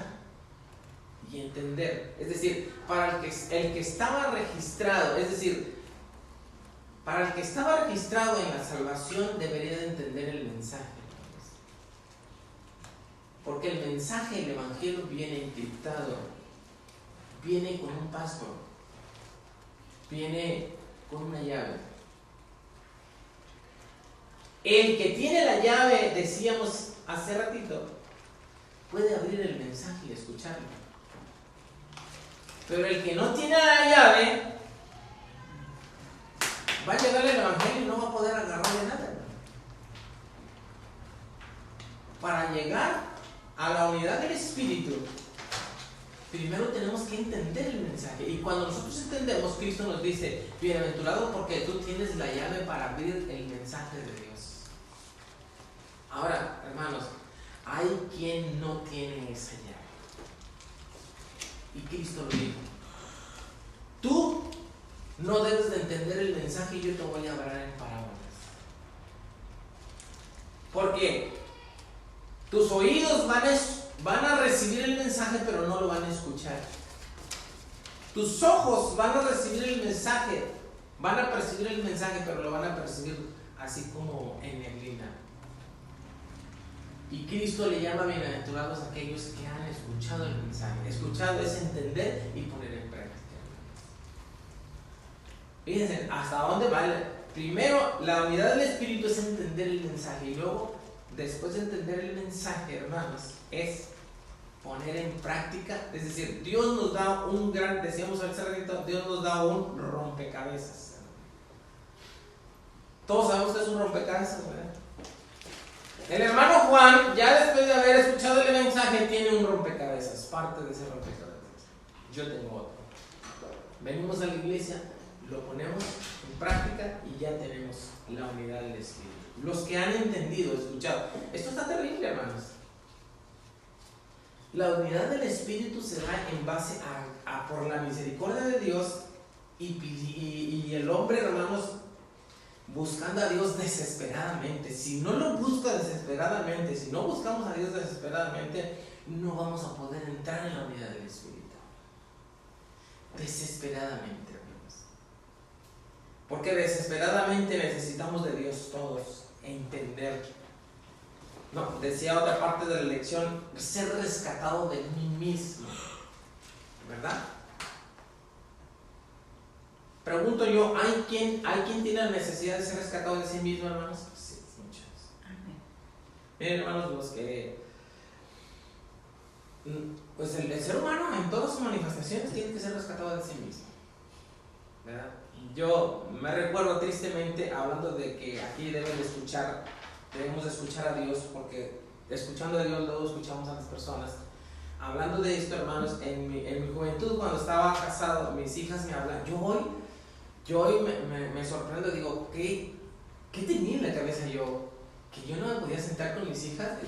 A: y entender, es decir, para el que estaba registrado, es decir, para el que estaba registrado en la salvación debería de entender el mensaje. Porque el mensaje del Evangelio viene encriptado, viene con un password, viene con una llave. El que tiene la llave, decíamos hace ratito, puede abrir el mensaje y escucharlo. Pero el que no tiene la llave, va a llegar el Evangelio y no va a poder agarrarle nada. Para llegar a la unidad del Espíritu, primero tenemos que entender el mensaje. Y cuando nosotros entendemos, Cristo nos dice: bienaventurado porque tú tienes la llave para abrir el mensaje de Dios. Ahora, hermanos, hay quien no tiene esa llave. Y Cristo lo dijo: tú no debes de entender el mensaje y yo te voy a hablar en parábolas. Porque tus oídos van a recibir el mensaje, pero no lo van a escuchar. Tus ojos van a recibir el mensaje, van a percibir el mensaje, pero lo van a percibir así como en neblina. Y Cristo le llama bienaventurados a aquellos que han escuchado el mensaje. Escuchado es entender y poner en práctica. Fíjense hasta dónde va. Primero, la unidad del Espíritu es entender el mensaje, y luego, después de entender el mensaje, hermanos, es poner en práctica. Es decir, Dios nos da un gran, decíamos hace ratito, Dios nos da un rompecabezas. Todos sabemos que es un rompecabezas, ¿verdad? El hermano Juan, ya después de haber escuchado el mensaje, tiene un rompecabezas, parte de ese rompecabezas. Yo tengo otro. Venimos a la iglesia, lo ponemos en práctica y ya tenemos la unidad del Espíritu. Los que han entendido, escuchado. Esto está terrible, hermanos. La unidad del Espíritu se da en base a por la misericordia de Dios y el hombre, hermanos, buscando a Dios desesperadamente. Si no lo busca desesperadamente, si no buscamos a Dios desesperadamente, no vamos a poder entrar en la unidad del Espíritu. Desesperadamente, hermanos. Porque desesperadamente necesitamos de Dios todos, entender. No, decía otra parte de la lección, ser rescatado de mí mismo, ¿verdad? Pregunto yo, ¿hay quien tiene la necesidad de ser rescatado de sí mismo, hermanos? Sí, muchos. Miren, hermanos, los que pues el ser humano en todas sus manifestaciones tiene que ser rescatado de sí mismo, ¿verdad? Yo me recuerdo tristemente hablando de que aquí debemos de escuchar a Dios, porque escuchando a Dios luego escuchamos a las personas. Hablando de esto, hermanos, en mi juventud, cuando estaba casado, mis hijas me hablan. Yo hoy me sorprendo, digo, ¿qué tenía en la cabeza yo? Que yo no me podía sentar con mis hijas.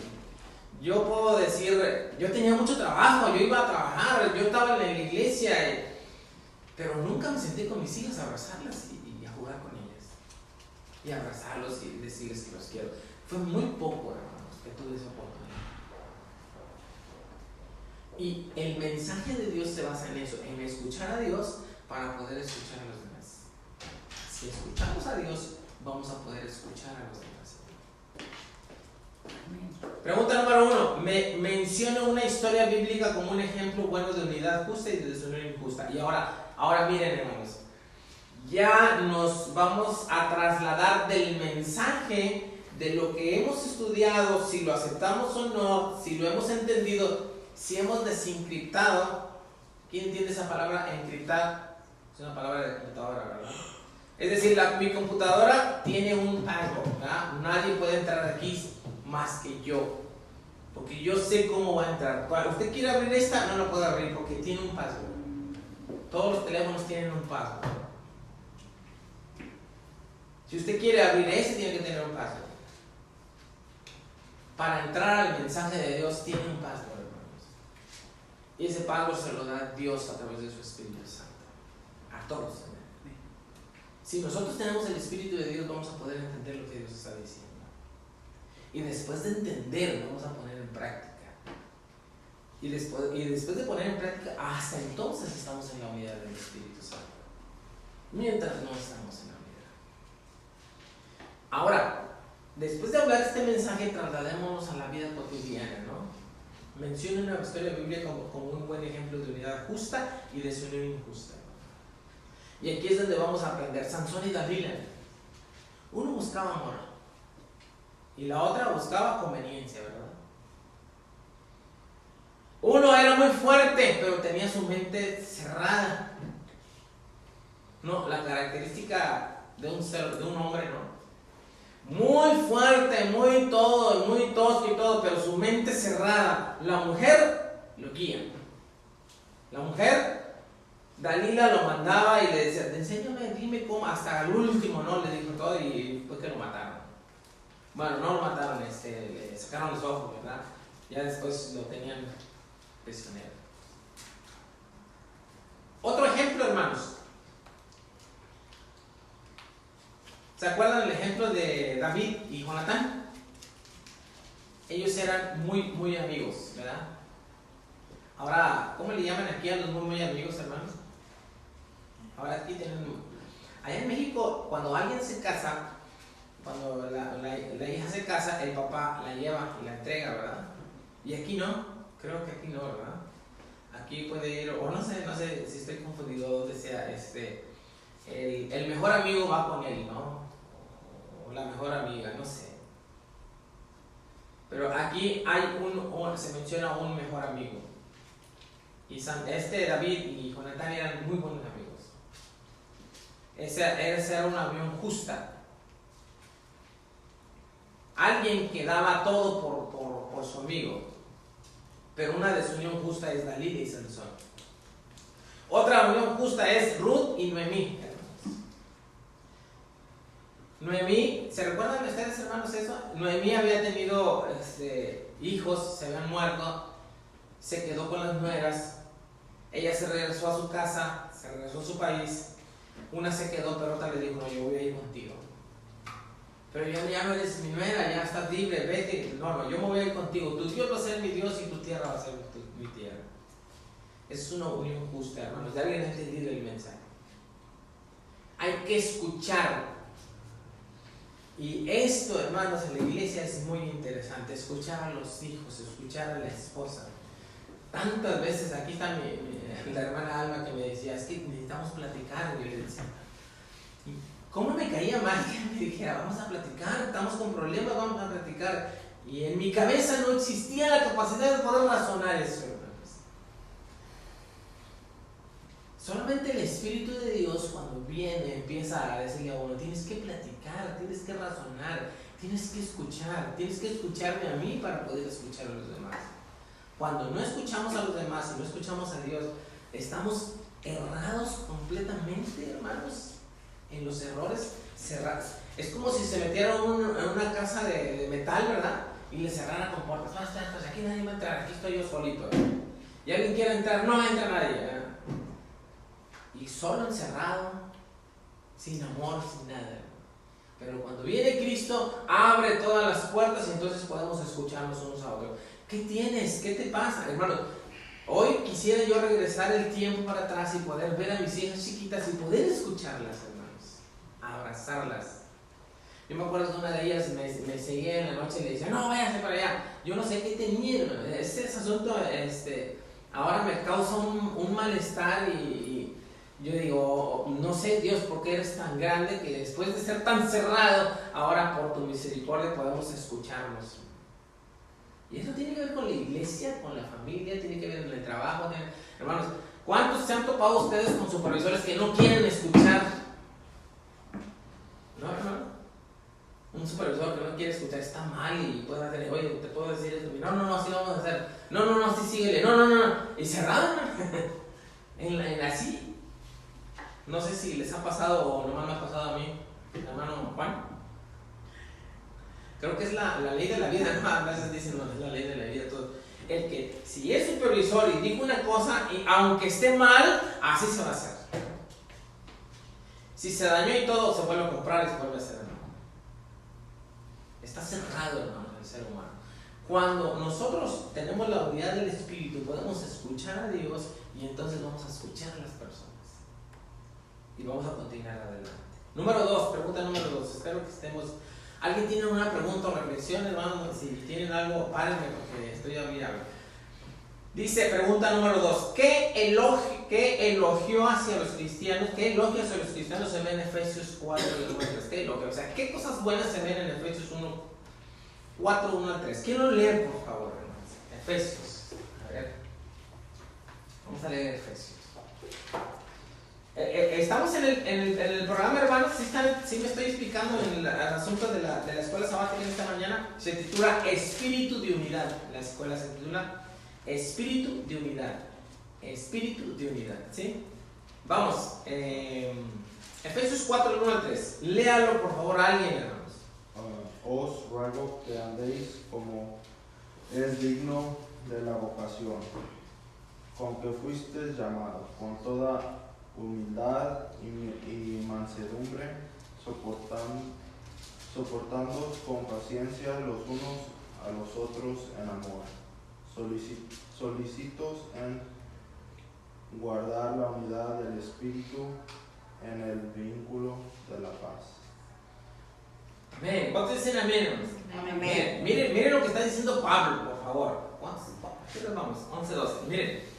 A: Yo puedo decir, yo tenía mucho trabajo, yo iba a trabajar, yo estaba en la iglesia, pero nunca me senté con mis hijas a abrazarlas y a jugar con ellas. Y a abrazarlos y decirles que los quiero. Fue muy poco, hermanos, que tuve esa oportunidad. Y el mensaje de Dios se basa en eso, en escuchar a Dios para poder escuchar a los demás. Si escuchamos a Dios, vamos a poder escuchar a los demás. Pregunta número 1. Menciona una historia bíblica como un ejemplo bueno de unidad justa y de desunión injusta. Y ahora miren, hermanos, ya nos vamos a trasladar del mensaje, de lo que hemos estudiado, si lo aceptamos o no, si lo hemos entendido, si hemos desencriptado. ¿Quién entiende esa palabra? Encriptar es una palabra de computadora, ¿verdad? Es decir, mi computadora tiene un password, ¿verdad? Nadie puede entrar aquí más que yo, porque yo sé cómo va a entrar. Cuando usted quiere abrir esta, no la puede abrir porque tiene un password. Todos los teléfonos tienen un password. Si usted quiere abrir ese, tiene que tener un password. Para entrar al mensaje de Dios, tiene un password, hermanos. Y ese password se lo da Dios a través de su Espíritu Santo. A todos. Si nosotros tenemos el Espíritu de Dios, vamos a poder entender lo que Dios está diciendo. Y después de entender, vamos a poner en práctica. Y después de poner en práctica, hasta entonces estamos en la unidad del Espíritu Santo. Mientras no estamos en la unidad. Ahora, después de hablar este mensaje, trasladémonos a la vida cotidiana, ¿no? Menciona una historia bíblica como un buen ejemplo de unidad justa y desunión injusta. Y aquí es donde vamos a aprender. Sansón y Dalila. Uno buscaba amor y la otra buscaba conveniencia, ¿verdad? Uno era muy fuerte, pero tenía su mente cerrada. No, la característica de un hombre, ¿no? Muy fuerte, muy tosco y todo, pero su mente cerrada. La mujer lo guía. La mujer, Dalila lo mandaba y le decía, enséñame, dime cómo, hasta el último, ¿no? Le dijo todo y fue que lo mataron. Bueno, no lo mataron, le sacaron los ojos, ¿verdad? Ya después lo tenían prisionero. Otro ejemplo, hermanos. ¿Se acuerdan el ejemplo de David y Jonatán? Ellos eran muy amigos, ¿verdad? Ahora, ¿cómo le llaman aquí a los muy amigos, hermanos? Ahora aquí tienen... Allá en México, cuando alguien se casa, cuando la hija se casa, el papá la lleva y la entrega, ¿verdad? Y aquí no, creo que aquí no, ¿verdad? Aquí puede ir, o no sé si estoy confundido, donde sea, el mejor amigo va con él, ¿no? O la mejor amiga, no sé. Pero aquí hay se menciona un mejor amigo. Y David y Jonatán eran muy buenos amigos. Esa era una unión justa. Alguien que daba todo por su amigo. Pero una desunión justa es Dalila y Sansón. Otra unión justa es Ruth y Noemí. Noemí, ¿se recuerdan ustedes, hermanos, eso? Noemí había tenido hijos, se habían muerto, se quedó con las nueras. Ella se regresó a su casa, se regresó a su país. Una se quedó, pero otra le dijo, no, yo voy a ir contigo. Pero ya no eres mi nuera, ya estás libre, vete. No, yo me voy a ir contigo. Tu Dios va a ser mi Dios y tu tierra va a ser mi tierra. Esa es una unión justa, hermanos. ¿Ya alguien ha entendido el mensaje? Hay que escuchar. Y esto, hermanos, en la iglesia es muy interesante. Escuchar a los hijos, escuchar a la esposa. Tantas veces, aquí está la hermana Alma que me decía, es que necesitamos platicar. Y yo le decía, ¿cómo me caía mal que me dijera, vamos a platicar, estamos con problemas, vamos a platicar? Y en mi cabeza no existía la capacidad de poder razonar eso, hermanos. Solamente el Espíritu de Dios, cuando viene, empieza a decirle a uno, tienes que platicar, tienes que razonar, tienes que escucharme a mí para poder escuchar a los demás. Cuando no escuchamos a los demás y no escuchamos a Dios, estamos errados completamente, hermanos, en los errores cerrados. Es como si se metiera en una casa de metal, ¿verdad? Y le cerrara con puertas. Pues aquí nadie va a entrar, aquí estoy yo solito, ¿verdad? Y alguien quiere entrar, no entra nadie, ¿verdad? Y solo encerrado, sin amor, sin nada. Pero cuando viene Cristo, abre todas las puertas y entonces podemos escucharnos unos a otros. ¿Qué tienes? ¿Qué te pasa? Hermano, hoy quisiera yo regresar el tiempo para atrás y poder ver a mis hijas chiquitas y poder escucharlas, hermanos, abrazarlas. Yo me acuerdo de una de ellas, me seguía en la noche y le decía, no, váyase para allá. Yo no sé qué tenía, ese asunto ahora me causa un malestar y yo digo, no sé, Dios, ¿por qué eres tan grande que después de ser tan cerrado, ahora por tu misericordia podemos escucharnos? Y eso tiene que ver con la iglesia, con la familia, tiene que ver con el trabajo. Hermanos, ¿cuántos se han topado ustedes con supervisores que no quieren escuchar? ¿No, hermano? Un supervisor que no quiere escuchar está mal y puede hacer, oye, te puedo decir esto. No, así lo vamos a hacer. No, así síguele. No. Y cerrado, en así. No sé si les ha pasado o nomás me ha pasado a mí, hermano Juan. Creo que es la ley de la vida, ¿no? A veces dicen, no, es la ley de la vida, todo. El que, si es supervisor y dijo una cosa, y aunque esté mal, así se va a hacer. Si se dañó y todo, se vuelve a comprar y se vuelve a hacer, hermano. Está cerrado, hermano, el ser humano. Cuando nosotros tenemos la unidad del Espíritu, podemos escuchar a Dios y entonces vamos a escuchar a las personas. Y vamos a continuar adelante. Número 2, pregunta número 2. Espero que estemos... ¿Alguien tiene una pregunta o reflexión, hermano? Si tienen algo, párenme porque estoy a mirar. Dice, pregunta número 2. ¿Qué elogio hacia los cristianos? ¿Qué elogio hacia los cristianos se ve en Efesios 4, 1 al 3? ¿Qué elogio? O sea, ¿qué cosas buenas se ven en Efesios 4, 1 al 3? ¿Quién lo lee, por favor, hermanos? Efesios. A ver. Vamos a leer Efesios. Estamos en el programa, hermanos. Sí me estoy explicando en el asunto de la escuela sabática esta mañana. Se titula Espíritu de Unidad. La escuela se titula Espíritu de Unidad. Espíritu de Unidad. ¿Sí? Vamos. Efesios 4, 1 al 3. Léalo, por favor, alguien, hermanos.
C: Os ruego que andéis como es digno de la vocación con que fuisteis llamados, con toda humildad y mansedumbre, soportándoos con paciencia los unos a los otros en amor, solícitos en guardar la unidad del Espíritu en el vínculo de la paz.
A: Amén. ¿Cuántos dicen amén, hermanos?
B: Amén.
A: Miren lo que está diciendo Pablo, por favor. ¿Qué nos vamos? 11, 12. Miren.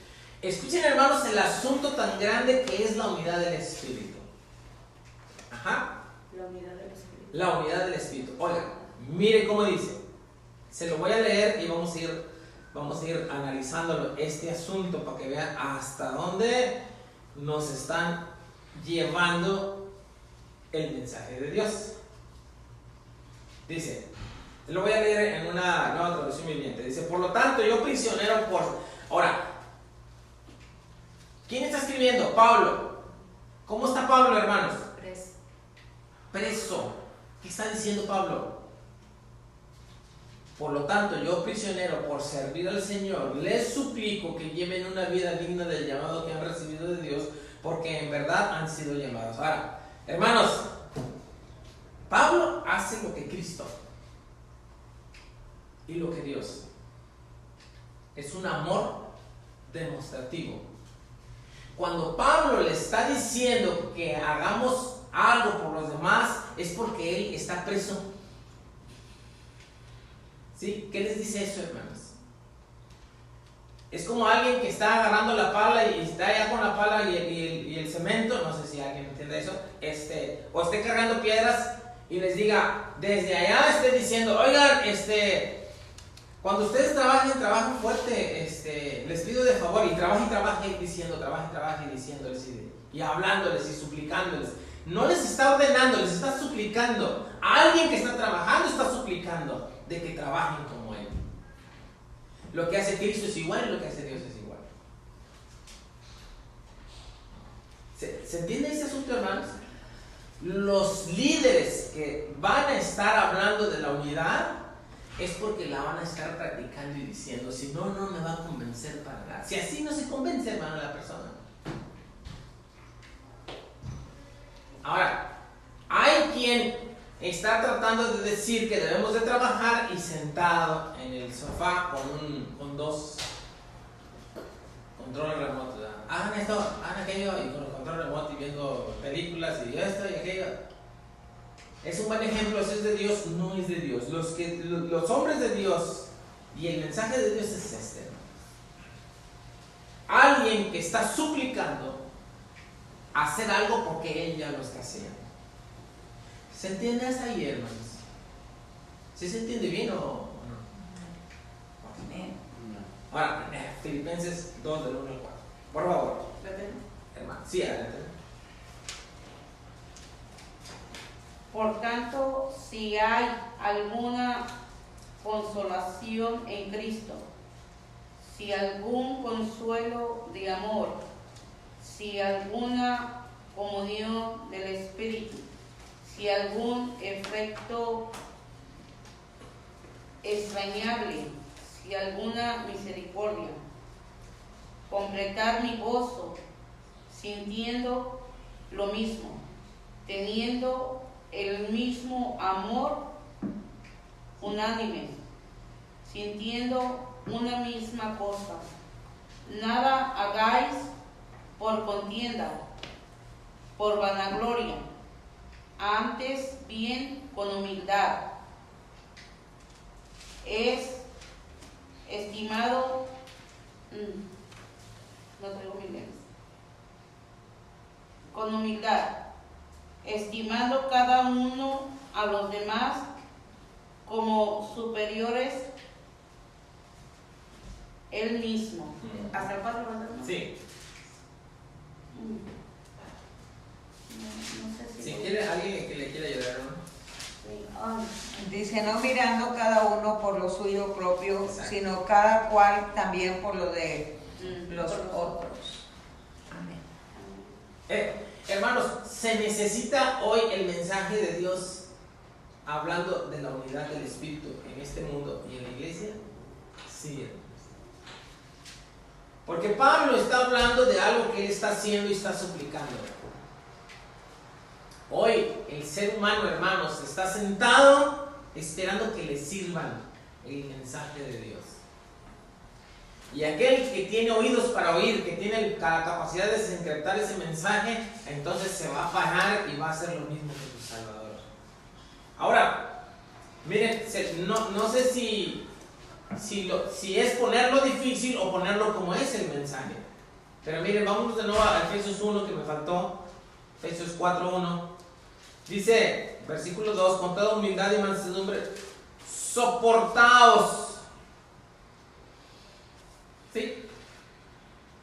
A: Escuchen, hermanos, el asunto tan grande que es la unidad del Espíritu. Ajá.
B: La unidad del Espíritu.
A: La unidad del Espíritu. Oigan, miren cómo dice. Se lo voy a leer y vamos a ir analizando este asunto para que vean hasta dónde nos están llevando el mensaje de Dios. Dice, lo voy a leer en una nueva traducción viviente. Dice, por lo tanto, yo prisionero por... Ahora, ¿quién está escribiendo? Pablo. ¿Cómo está Pablo, hermanos? Preso. ¿Qué está diciendo Pablo? Por lo tanto, yo prisionero por servir al Señor, les suplico que lleven una vida digna del llamado que han recibido de Dios, porque en verdad han sido llamados. Ahora, hermanos, Pablo hace lo que Cristo y lo que Dios. Es un amor demostrativo. Cuando Pablo le está diciendo que hagamos algo por los demás, es porque él está preso. ¿Sí? ¿Qué les dice eso, hermanos? Es como alguien que está agarrando la pala y está allá con la pala y el cemento, no sé si alguien entiende eso, o esté cargando piedras y les diga, desde allá esté diciendo, oigan, cuando ustedes trabajen fuerte, les pido de favor, y trabaje diciéndoles y hablándoles y suplicándoles. No les está ordenando, les está suplicando. Alguien que está trabajando está suplicando de que trabajen como Él. Lo que hace Cristo es igual y lo que hace Dios es igual. ¿Se entiende ese asunto, hermanos? Los líderes que van a estar hablando de la unidad es porque la van a estar practicando y diciendo, si no, no me va a convencer para nada. Si así no se convence, hermano, la persona. Ahora, hay quien está tratando de decir que debemos de trabajar y sentado en el sofá con dos controles remotos. Hagan esto, hagan aquello, y con el control remoto y viendo películas y esto y aquello. Es un buen ejemplo. Si es de Dios, no es de Dios. Los hombres de Dios y el mensaje de Dios es este. Alguien que está suplicando hacer algo porque Él ya lo está haciendo. ¿Se entiende hasta ahí, hermanos? ¿Sí se entiende bien o no?
B: Amén.
A: Ahora, Filipenses 2 del 1 al 4. Por favor. Hermano, sí, adelante.
B: Por tanto, si hay alguna consolación en Cristo, si algún consuelo de amor, si alguna comunión del Espíritu, si algún efecto extrañable, si alguna misericordia, completar mi gozo, sintiendo lo mismo, teniendo el mismo amor, unánime, sintiendo una misma cosa. Nada hagáis por contienda, por vanagloria, antes bien con humildad. Es estimado, no traigo mi lentes. Con humildad, estimando cada uno a los demás como superiores él mismo. ¿Hasta el 4 vas a ver?
A: Sí.
B: No sé si...
A: Si quiere alguien que le quiera ayudar, ¿no?
D: Dice, no mirando cada uno por lo suyo propio,
A: exacto,
D: sino cada cual también por lo de los otros. Amén.
A: Hermanos, se necesita hoy el mensaje de Dios hablando de la unidad del Espíritu en este mundo y en la iglesia. Sí, hermanos. Porque Pablo está hablando de algo que él está haciendo y está suplicando. Hoy el ser humano, hermanos, está sentado esperando que le sirvan el mensaje de Dios. Y aquel que tiene oídos para oír, que tiene la capacidad de desencriptar ese mensaje, entonces se va a parar y va a hacer lo mismo que su Salvador. Ahora, miren, no sé si es ponerlo difícil o ponerlo como es el mensaje. Pero miren, vamos de nuevo a Efesios 1 que me faltó. Efesios 4:1. Dice, versículo 2, con toda humildad y mansedumbre, soportaos. ¿Sí?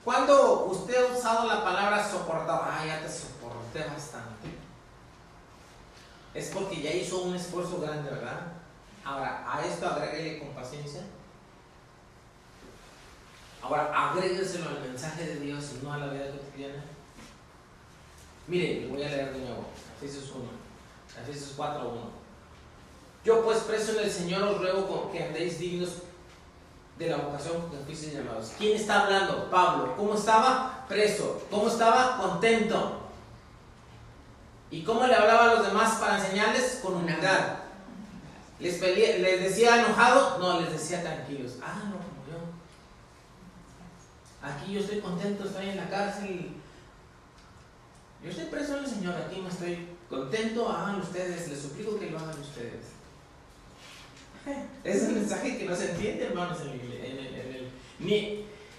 A: ¿Cuándo usted ha usado la palabra soportado? Ya te soporté bastante. Es porque ya hizo un esfuerzo grande, ¿verdad? Ahora, a esto agréguele con paciencia. Ahora, agrégueselo al mensaje de Dios y no a la vida cotidiana. Mire, lo voy a leer de nuevo. Efesios 1, Efesios 4:1. Yo pues preso en el Señor os ruego que andéis dignos de la vocación con que fuisteis llamados. ¿Quién está hablando? Pablo. ¿Cómo estaba? Preso. ¿Cómo estaba? Contento. ¿Y cómo le hablaba a los demás para enseñarles? Con humildad. ¿Les decía enojado? No, les decía tranquilos. No, como yo. Aquí yo estoy contento, estoy en la cárcel. Yo estoy preso en el Señor, aquí no estoy contento. Hagan ustedes, les suplico que lo hagan ustedes. Es un mensaje que no se entiende, hermanos,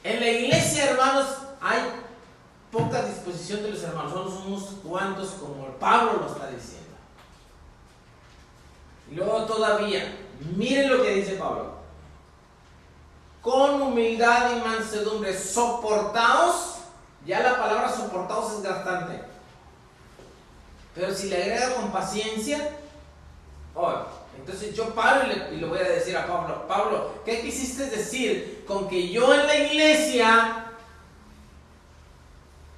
A: en la iglesia, hermanos, hay poca disposición de los hermanos. Somos unos cuantos, como Pablo lo está diciendo. Y luego todavía, miren lo que dice Pablo. Con humildad y mansedumbre, soportaos. Ya la palabra soportaos es gastante. Pero si le agrega con paciencia, entonces yo paro y le voy a decir a Pablo, Pablo, ¿qué quisiste decir con que yo en la iglesia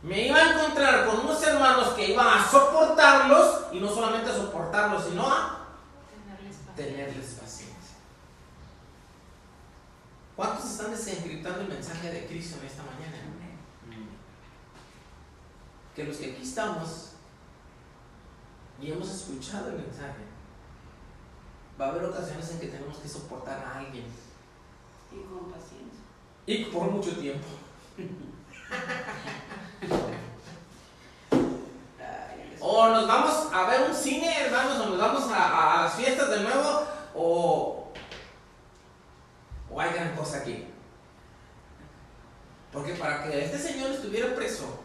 A: me iba a encontrar con unos hermanos que iban a soportarlos, y no solamente a soportarlos, sino a tenerles paciencia? ¿Cuántos están desencriptando el mensaje de Cristo en esta mañana? Que los que aquí estamos y hemos escuchado el mensaje, va a haber ocasiones en que tenemos que soportar a alguien.
B: Y con paciencia.
A: Y por mucho tiempo. O nos vamos a ver un cine, hermanos, o nos vamos a las fiestas de nuevo, o hay gran cosa aquí. Porque para que este señor estuviera preso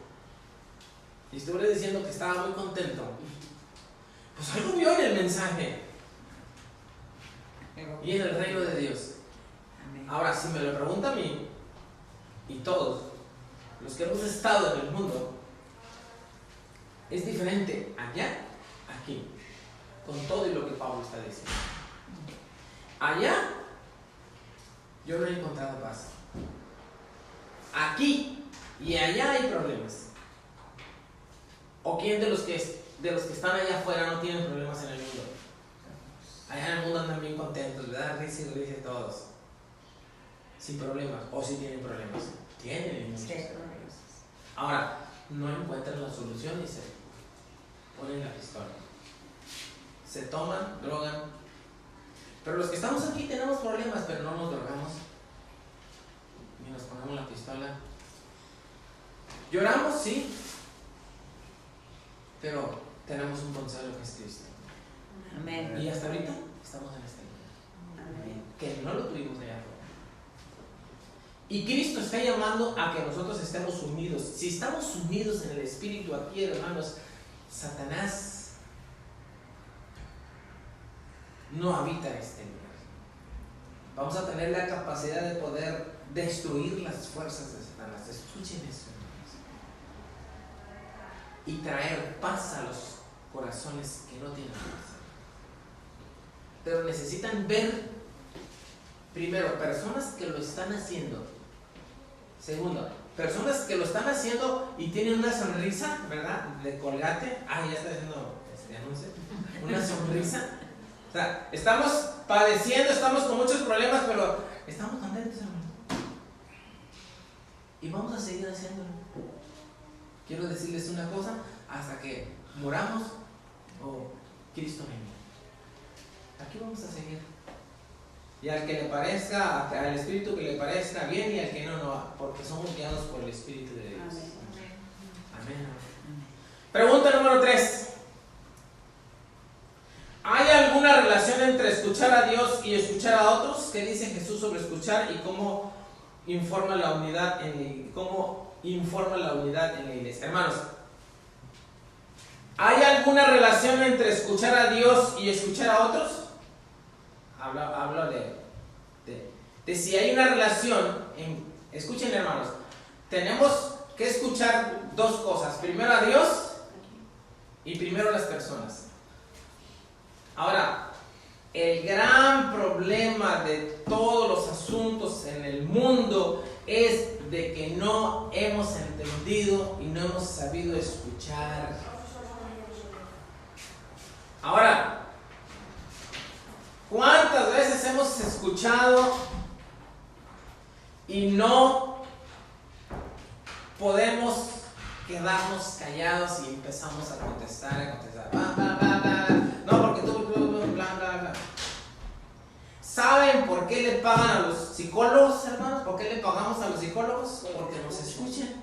A: y estuviera diciendo que estaba muy contento, pues algo vio en el mensaje y en el reino de Dios. Ahora, si me lo pregunta a mí y todos los que hemos estado en el mundo, es diferente allá, aquí, con todo y lo que Pablo está diciendo. Allá yo no he encontrado paz. Aquí y allá hay problemas. ¿O quién de los que están allá afuera no tienen problemas en el mundo? Allá en el mundo andan bien contentos, ¿verdad? Risa y risa todos. Sin problemas. ¿O sí tienen problemas? Tienen muchos problemas. Ahora, no encuentran la solución y se ponen la pistola. Se toman, drogan. Pero los que estamos aquí tenemos problemas, pero no nos drogamos, ni nos ponemos la pistola. Lloramos, sí, pero tenemos un consuelo que es Cristo.
D: Amén.
A: Y hasta ahorita estamos en este lugar.
D: Amén.
A: Que no lo tuvimos allá afuera. Y Cristo está llamando a que nosotros estemos sumidos. Si estamos sumidos en el Espíritu aquí, hermanos, Satanás no habita este lugar. Vamos a tener la capacidad de poder destruir las fuerzas de Satanás. Escuchen eso, hermanos. Y traer paz a los corazones que no tienen paz. Pero necesitan ver, primero, personas que lo están haciendo. Segundo, personas que lo están haciendo y tienen una sonrisa, ¿verdad? De Colgate. Ya está haciendo este anuncio. Una sonrisa. O sea, estamos padeciendo, estamos con muchos problemas, pero estamos contentos, hermano. Y vamos a seguir haciéndolo. Quiero decirles una cosa, hasta que muramos o Cristo venga. Aquí vamos a seguir. Y al que le parezca, al Espíritu que le parezca bien, y al que no, no, porque somos guiados por el Espíritu de Dios. Amén. Pregunta número 3. ¿Hay alguna relación entre escuchar a Dios y escuchar a otros? ¿Qué dice Jesús sobre escuchar y cómo informa la unidad en la iglesia? Hermanos, ¿hay alguna relación entre escuchar a Dios y escuchar a otros? Hablo de si hay una relación. Escuchen, hermanos, tenemos que escuchar dos cosas: primero a Dios y primero a las personas. Ahora, el gran problema de todos los asuntos en el mundo es de que no hemos entendido y no hemos sabido escuchar. Ahora, ¿cuántas veces hemos escuchado y no podemos quedarnos callados y empezamos a contestar? No, porque tú, bla, bla, bla. ¿Saben por qué le pagan a los psicólogos, hermanos? ¿Por qué le pagamos a los psicólogos? Porque nos escuchen.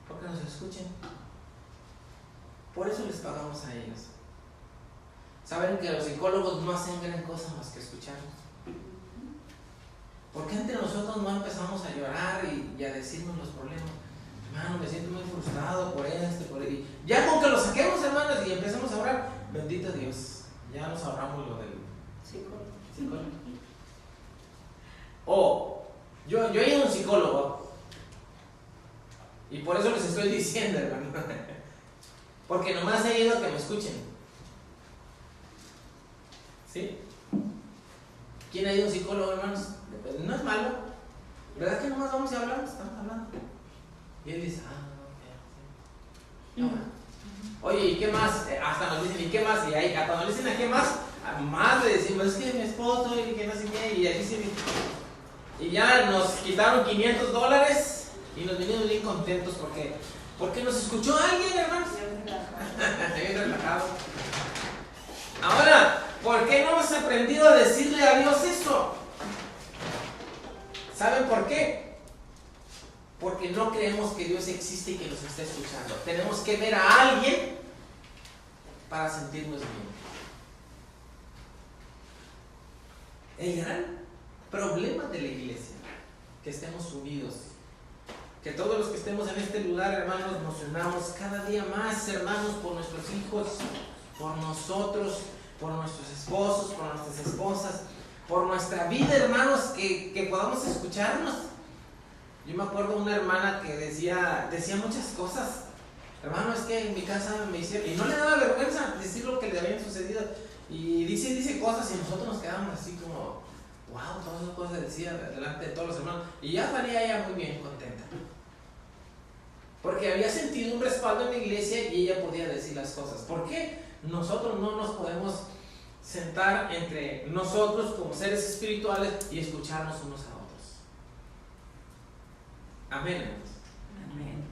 A: Porque nos escuchen. Por eso les pagamos a ellos. Saben que los psicólogos no hacen gran cosa más que escucharnos. ¿Por qué entre nosotros no empezamos a llorar y a decirnos los problemas? Hermano, me siento muy frustrado por esto, por ahí. Ya con que lo saquemos, hermanos, y empecemos a orar, bendito Dios, ya nos ahorramos lo del psicólogo. Yo he ido a un psicólogo y por eso les estoy diciendo, hermano, porque nomás he ido a que me escuchen. ¿Sí? ¿Quién ha ido a un psicólogo, hermanos? No es malo. ¿Verdad que nomás vamos y hablamos? Estamos hablando. Y él dice, ok. No. Oye, ¿y qué más? Hasta nos dicen, ¿y qué más? Y ahí, hasta nos dicen, ¿a qué más? Más le decimos, es que mi esposo, y que no sé qué, y ahí sí. Y ya nos quitaron $500 y nos vinimos bien contentos porque nos escuchó alguien, hermanos. Bien relajado. Ahora, ¿por qué no hemos aprendido a decirle a Dios eso? ¿Saben por qué? Porque no creemos que Dios existe y que nos está escuchando. Tenemos que ver a alguien para sentirnos bien. El gran problema de la iglesia, que estemos unidos, que todos los que estemos en este lugar, hermanos, nos unamos cada día más, hermanos, por nuestros hijos, por nosotros, por nuestros esposos, por nuestras esposas, por nuestra vida, hermanos, que podamos escucharnos. Yo me acuerdo de una hermana que decía muchas cosas. Hermano, es que en mi casa me hicieron, y no le daba vergüenza decir lo que le habían sucedido, y dice cosas, y nosotros nos quedamos así como, wow, todas esas cosas decía delante de todos los hermanos, y ya salía ella muy bien contenta, porque había sentido un respaldo en la iglesia y ella podía decir las cosas. ¿Por qué nosotros no nos podemos sentar entre nosotros como seres espirituales y escucharnos unos a otros? Amén, hermanos.
D: Amén.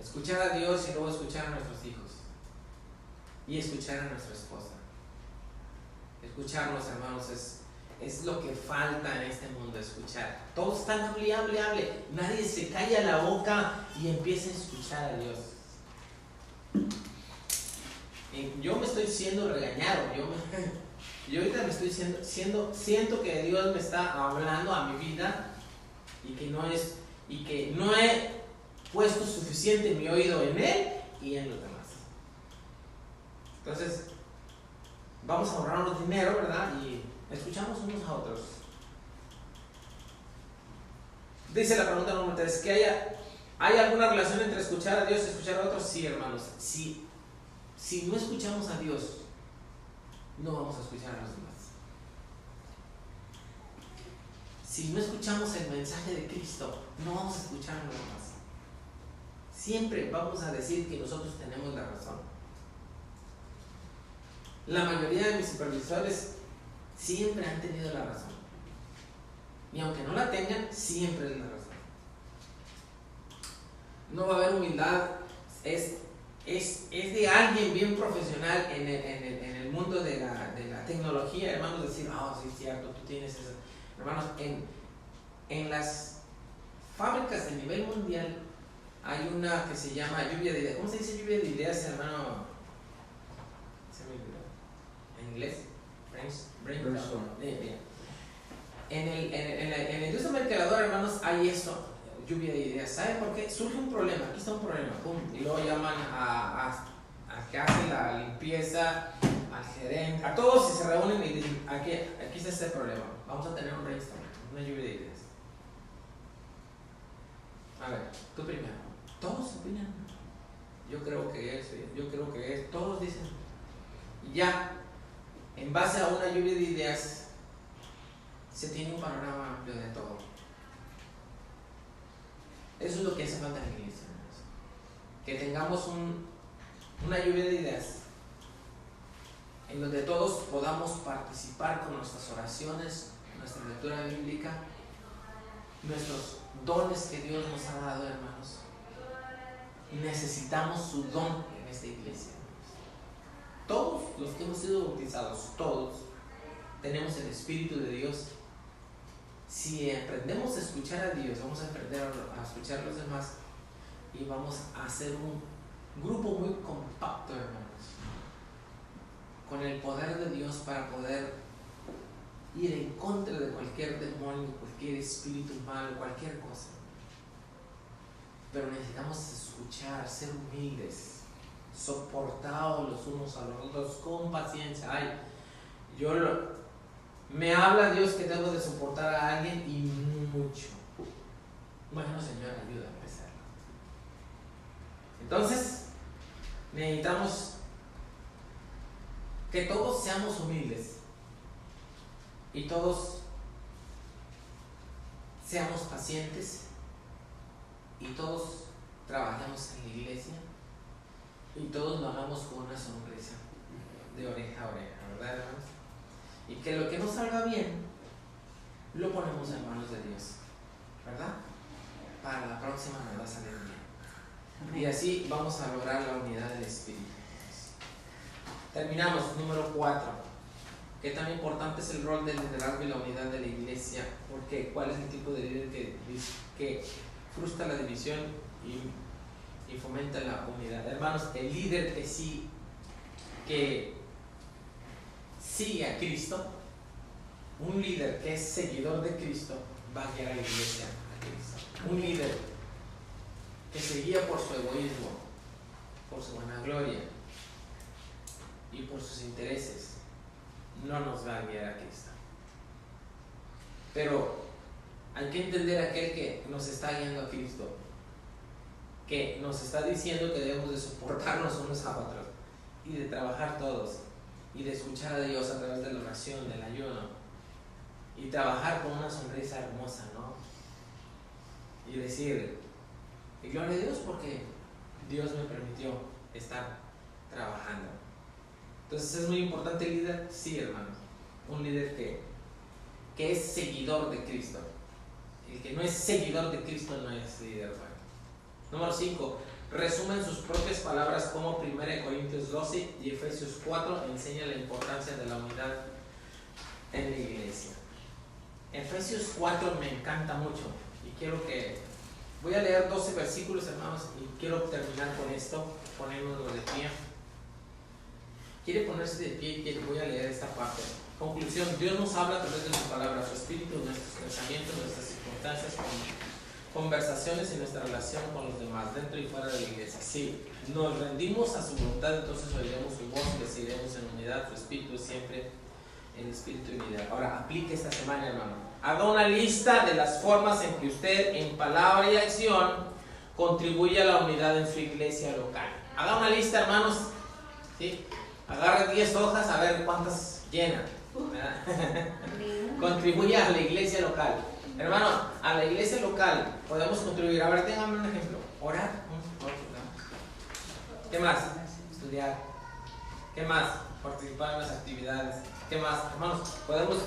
A: Escuchar a Dios y luego escuchar a nuestros hijos y escuchar a nuestra esposa. Escucharnos, hermanos, es lo que falta en este mundo, escuchar. Todos están hable. Nadie se calla la boca y empieza a escuchar a Dios. Yo me estoy siendo regañado. Yo ahorita me estoy siento que Dios me está hablando a mi vida y que no he puesto suficiente mi oído en Él y en los demás. Entonces, vamos a ahorrarnos dinero, ¿verdad? Y escuchamos unos a otros. Dice la pregunta número 3, ¿que hay alguna relación entre escuchar a Dios y escuchar a otros? Sí, hermanos. Si no escuchamos a Dios, no vamos a escuchar a los demás. Si no escuchamos el mensaje de Cristo, no vamos a escuchar a los demás. Siempre vamos a decir que nosotros tenemos la razón. La mayoría de mis supervisores siempre han tenido la razón. Y aunque no la tengan, siempre es la razón. No va a haber humildad. Es de alguien bien profesional en el mundo de la tecnología, hermanos, decir, sí es cierto, tú tienes eso. Hermanos, en las fábricas de nivel mundial hay una que se llama lluvia de ideas. ¿Cómo se dice lluvia de ideas, hermano? ¿En inglés? Brainstorm. En la industria mercadeadora, hermanos, hay eso, lluvia de ideas. ¿Saben por qué? Surge un problema, aquí está un problema, pum, y luego llaman a que hace la limpieza, al gerente, a todos, y se reúnen y dicen, aquí está este problema, vamos a tener un brainstorm, una lluvia de ideas. A ver, tú primero. Todos opinan. Yo creo que es, todos dicen. Y ya, en base a una lluvia de ideas, se tiene un panorama amplio de todo. Eso es lo que hace falta en la iglesia, hermanos. Que tengamos una lluvia de ideas en donde todos podamos participar con nuestras oraciones, nuestra lectura bíblica, nuestros dones que Dios nos ha dado, hermanos. Necesitamos su don en esta iglesia, hermanos. Todos los que hemos sido bautizados, todos tenemos el Espíritu de Dios. Si aprendemos a escuchar a Dios, vamos a aprender a escuchar a los demás y vamos a hacer un grupo muy compacto, hermanos, con el poder de Dios para poder ir en contra de cualquier demonio, cualquier espíritu malo, cualquier cosa. Pero necesitamos escuchar, ser humildes, soportados los unos a los otros con paciencia. Me habla Dios que debo de soportar a alguien y mucho. Bueno, Señor, ayúdame a hacerlo. Entonces, necesitamos que todos seamos humildes y todos seamos pacientes y todos trabajemos en la iglesia y todos lo hagamos con una sonrisa de oreja a oreja, ¿verdad, hermanos? Y que lo que no salga bien lo ponemos en manos de Dios, ¿verdad? Para la próxima nos va a salir bien. Y así vamos a lograr la unidad del Espíritu. Terminamos, número 4. Que tan importante es el rol del liderazgo y la unidad de la iglesia. Porque ¿cuál es el tipo de líder que frustra la división y fomenta la unidad? Hermanos, el líder que sigue a Cristo, un líder que es seguidor de Cristo, va a guiar a la iglesia a Cristo. Un líder que se guía por su egoísmo, por su vanagloria y por sus intereses, no nos va a guiar a Cristo. Pero hay que entender aquel que nos está guiando a Cristo, que nos está diciendo que debemos de soportarnos unos a otros y de trabajar todos y de escuchar a Dios a través de la oración, del ayuno y trabajar con una sonrisa hermosa, ¿no? Y decir, y gloria a Dios porque Dios me permitió estar trabajando. Entonces es muy importante el líder, sí, hermano, un líder que es seguidor de Cristo. El que no es seguidor de Cristo no es líder, hermano. Número 5. Resumen sus propias palabras como 1 Corintios 12 y Efesios 4 enseña la importancia de la unidad en la iglesia. Efesios 4 me encanta mucho y voy a leer 12 versículos, hermanos, y quiero terminar con esto, ponernos de pie. Quiere ponerse de pie y voy a leer esta parte. Conclusión: Dios nos habla a través de su palabra, su espíritu, nuestros pensamientos, nuestras circunstancias, conversaciones y nuestra relación con los demás, dentro y fuera de la iglesia. Si nos rendimos a su voluntad, entonces oiremos su voz y decidiremos en unidad. Su espíritu es siempre el espíritu de unidad. Ahora, aplique esta semana, hermano. Haga una lista de las formas en que usted, en palabra y acción, contribuye a la unidad en su iglesia local. Haga una lista, hermanos. ¿Sí? Agarre 10 hojas a ver cuántas llena. Contribuye a la iglesia local. Hermano, a la iglesia local podemos contribuir. A ver, ténganme un ejemplo. Orar. ¿Qué más? Estudiar. ¿Qué más? Participar en las actividades. ¿Qué más? Hermanos, podemos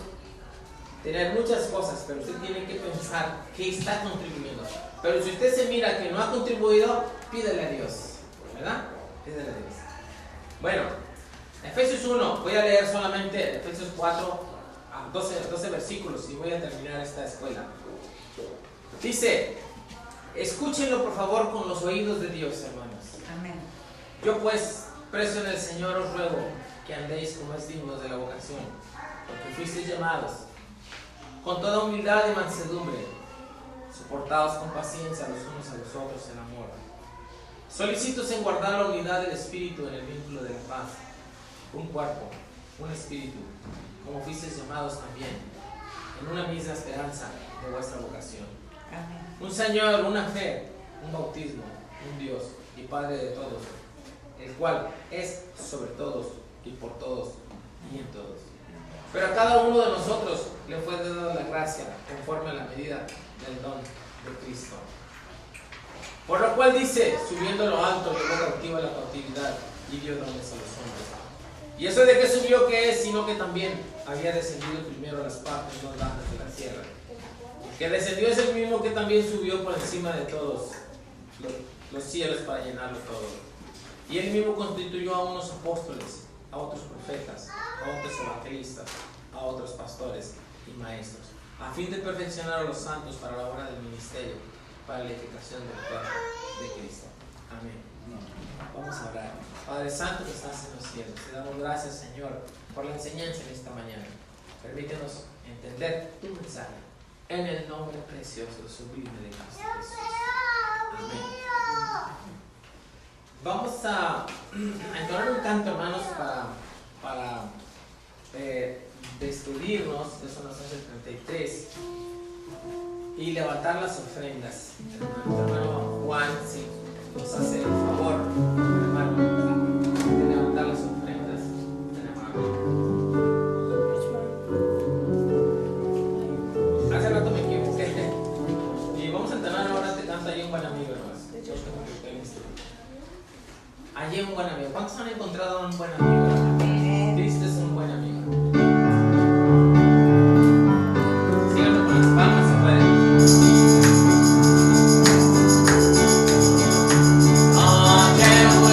A: tener muchas cosas, pero usted tiene que pensar que está contribuyendo. Pero si usted se mira que no ha contribuido, pídele a Dios. ¿Verdad? Pídele a Dios. Bueno, Efesios 1, voy a leer solamente Efesios 4, 12 versículos y voy a terminar esta escuela. Dice: escúchenlo por favor con los oídos de Dios, hermanos.
D: Amén.
A: Yo pues, preso en el Señor, os ruego que andéis como es digno de la vocación, porque fuisteis llamados, con toda humildad y mansedumbre, soportaos con paciencia los unos a los otros en amor, solícitos en guardar la unidad del Espíritu en el vínculo de la paz, un cuerpo, un espíritu, como fuisteis llamados también, en una misma esperanza de vuestra vocación.
D: Amén.
A: Un Señor, una fe, un bautismo, un Dios y Padre de todos, el cual es sobre todos y por todos y en todos. Pero a cada uno de nosotros le fue dada la gracia conforme a la medida del don de Cristo. Por lo cual dice: subiendo a lo alto, llevó cautiva la cautividad y dio dones a los hombres. Y eso de que subió, ¿qué es? Sino que también había descendido primero a las partes más bajas de la tierra. El que descendió es el mismo que también subió por encima de todos los cielos para llenarlo todo. Y él mismo constituyó a unos apóstoles, a otros profetas, a otros evangelistas, a otros pastores y maestros, a fin de perfeccionar a los santos para la obra del ministerio, para la edificación del cuerpo de Cristo. Amén. Vamos a orar. Padre Santo que estás en los cielos, te damos gracias, Señor, por la enseñanza en esta mañana. Permítenos entender tu mensaje en el nombre precioso, sublime de Cristo Jesús. Amén. Vamos a entonar un canto, hermanos, para despedirnos. Eso nos hace el 33 y levantar las ofrendas. El hermano Juan, si nos hace el favor, hermano, de levantar las ofrendas. Hace rato me equivoqué y vamos a entonar ahora. Te canta Allí un buen amigo, hermanos. Allí un buen amigo. ¿Cuántos han encontrado a un buen amigo? Cristo es un buen amigo. Síganlo con las palmas si pueden. Allí un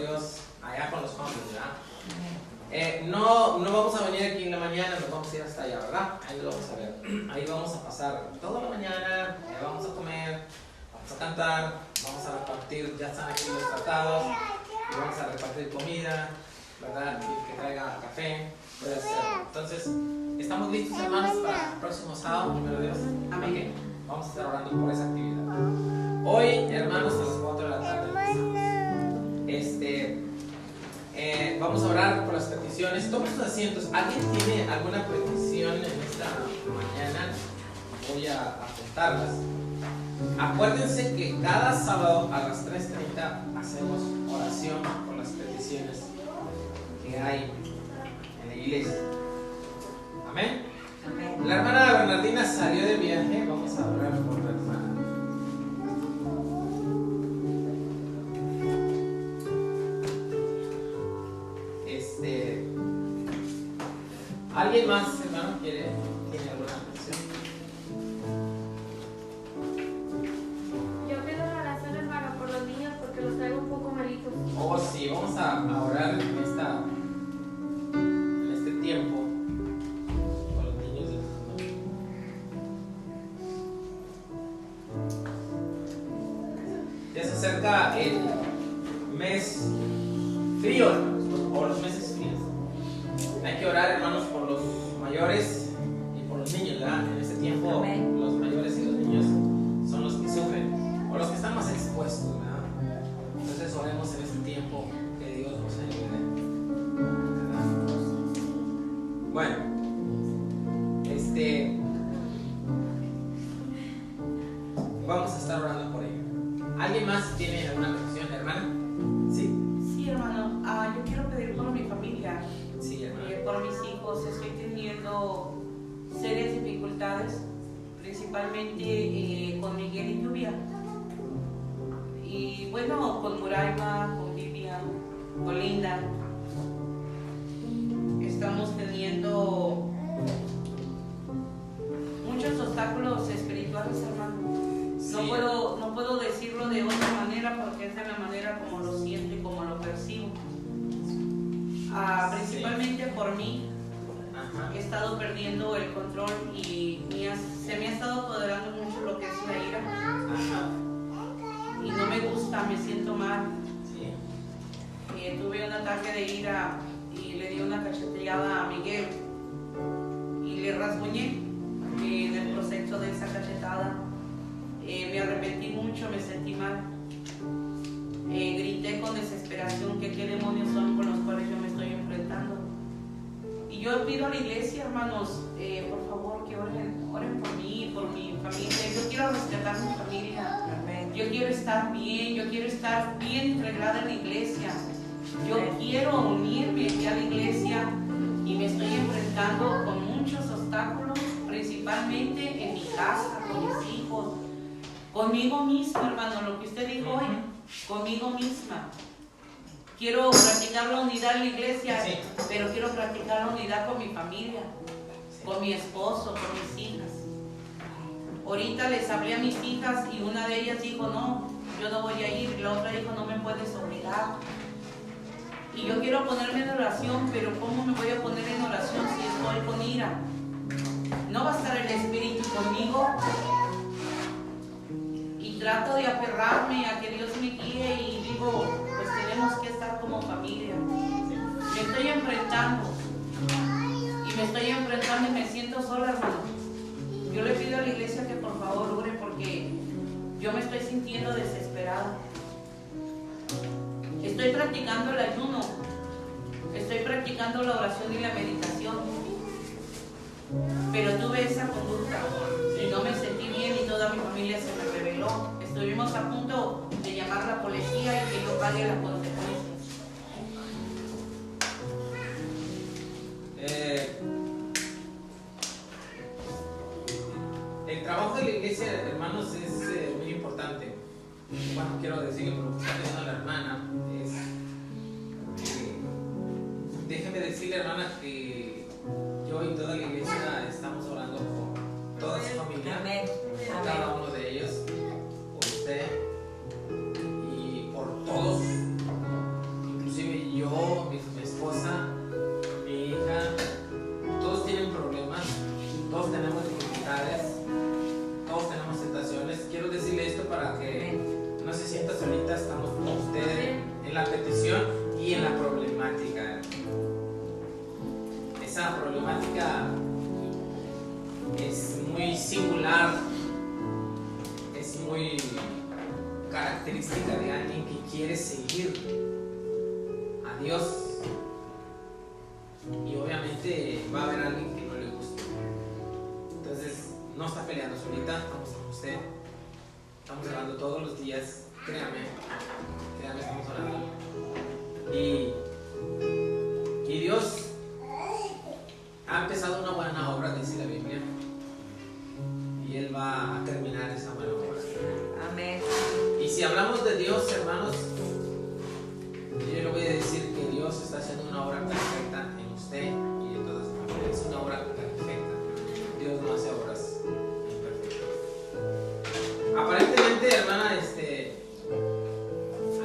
A: Dios allá con los hombres, ¿verdad? No vamos a venir aquí en la mañana, nos vamos a ir hasta allá, ¿verdad? Ahí lo vamos a ver. Ahí vamos a pasar toda la mañana, vamos a comer, vamos a cantar, vamos a repartir, ya están aquí los tratados, y vamos a repartir comida, ¿verdad? Y que traiga café, puede hacerlo. Entonces, ¿estamos listos, hermanos, para el próximo sábado, primero Dios?
B: Amén.
A: Okay. Vamos a estar orando por esa actividad. Hoy, hermanos, a las 4 de la tarde. Vamos a orar por las peticiones. Tomen sus asientos. ¿Alguien tiene alguna petición en esta mañana? Voy a apuntarlas. Acuérdense que cada sábado a las 3:30 hacemos oración por las peticiones que hay en la iglesia. Amén. La hermana Bernardina salió de viaje. Vamos a orar por la hermana. ¿Alguien más, hermano, tiene alguna petición?
E: Yo pido una oración, hermano, por los niños porque los traigo un poco malitos.
A: Oh, sí, vamos a orar en este tiempo por los niños de Jesús. Ya se acerca el mes frío, hermanos, o los meses fríos. Hay que orar, hermanos, por los mayores y por los niños, ¿verdad? En este tiempo,
D: Amén.
A: los mayores y los niños son los que sufren, o los que están más expuestos, ¿verdad? Entonces oremos en este tiempo, que Dios nos ayude, ¿verdad? Bueno, vamos a estar orando por ello. ¿Alguien más tiene alguna petición, hermana? Sí.
B: Sí, hermano. Yo quiero pedir por mi familia.
A: Sí, hermano.
B: Por mis hijos. Estoy teniendo serias dificultades, principalmente con Miguel y Lluvia. Y bueno, con Muraima, con Vivian, con Linda. Estamos teniendo muchos obstáculos espirituales, hermano.
A: Sí.
B: No puedo decirlo de otra manera porque es de la manera como lo siento y como lo percibo. Principalmente por mí.
A: Ajá.
B: He estado perdiendo el control y se me ha estado apoderando mucho lo que es la ira.
A: Ajá.
B: Y no me gusta, me siento mal.
A: Sí.
B: Tuve un ataque de ira y le di una cacheteada a Miguel y le rasguñé. En el proceso de esa cachetada me arrepentí mucho, me sentí mal. Grité con desesperación que qué demonios son con los cuales yo me estoy enfrentando. Y yo pido a la iglesia, hermanos, por favor que oren por mí, por mi familia. Yo quiero rescatar mi familia. Yo quiero estar bien integrada en la iglesia. Yo quiero unirme aquí a la iglesia y me estoy enfrentando con muchos obstáculos, principalmente en mi casa, con mis hijos, conmigo misma, hermano, lo que usted dijo hoy, conmigo misma. Quiero practicar la unidad en la iglesia,
A: Sí.
B: pero quiero practicar la unidad con mi familia, con mi esposo, con mis hijas. Ahorita les hablé a mis hijas y una de ellas dijo, no, yo no voy a ir, y la otra dijo, no me puedes obligar. Y yo quiero ponerme en oración, pero ¿cómo me voy a poner en oración si estoy con ira? ¿No va a estar el Espíritu conmigo? Y trato de aferrarme a que Dios me guíe y digo, pues tenemos que estar como familia. Me estoy enfrentando y me siento sola, hermano. Yo le pido a la iglesia que por favor ore porque yo me estoy sintiendo desesperada. Estoy practicando el ayuno, estoy practicando la oración y la meditación, pero tuve esa conducta y no me sentí bien y toda mi familia se me rebeló. Estuvimos a punto de llamar a la policía y que yo pague las consecuencias.
A: El trabajo de la iglesia, hermanos, es muy importante. Bueno, quiero decirle por lo que está diciendo la hermana, déjeme decirle, hermana, que yo y toda la iglesia estamos orando por toda su familia,
D: Amén.
A: por cada uno de ellos, por usted y por todos, problemática es muy singular, es muy característica de alguien que quiere seguir a Dios, y obviamente va a haber alguien que no le guste. Entonces no está peleando solita, estamos con usted, estamos orando todos los días, créame, estamos orando, y Dios ha empezado una buena obra, dice la Biblia, y Él va a terminar esa buena obra.
D: Amén.
A: Y si hablamos de Dios, hermanos, yo le voy a decir que Dios está haciendo una obra perfecta en usted y en toda su familia. Es una obra perfecta. Dios no hace obras imperfectas. Aparentemente, hermana,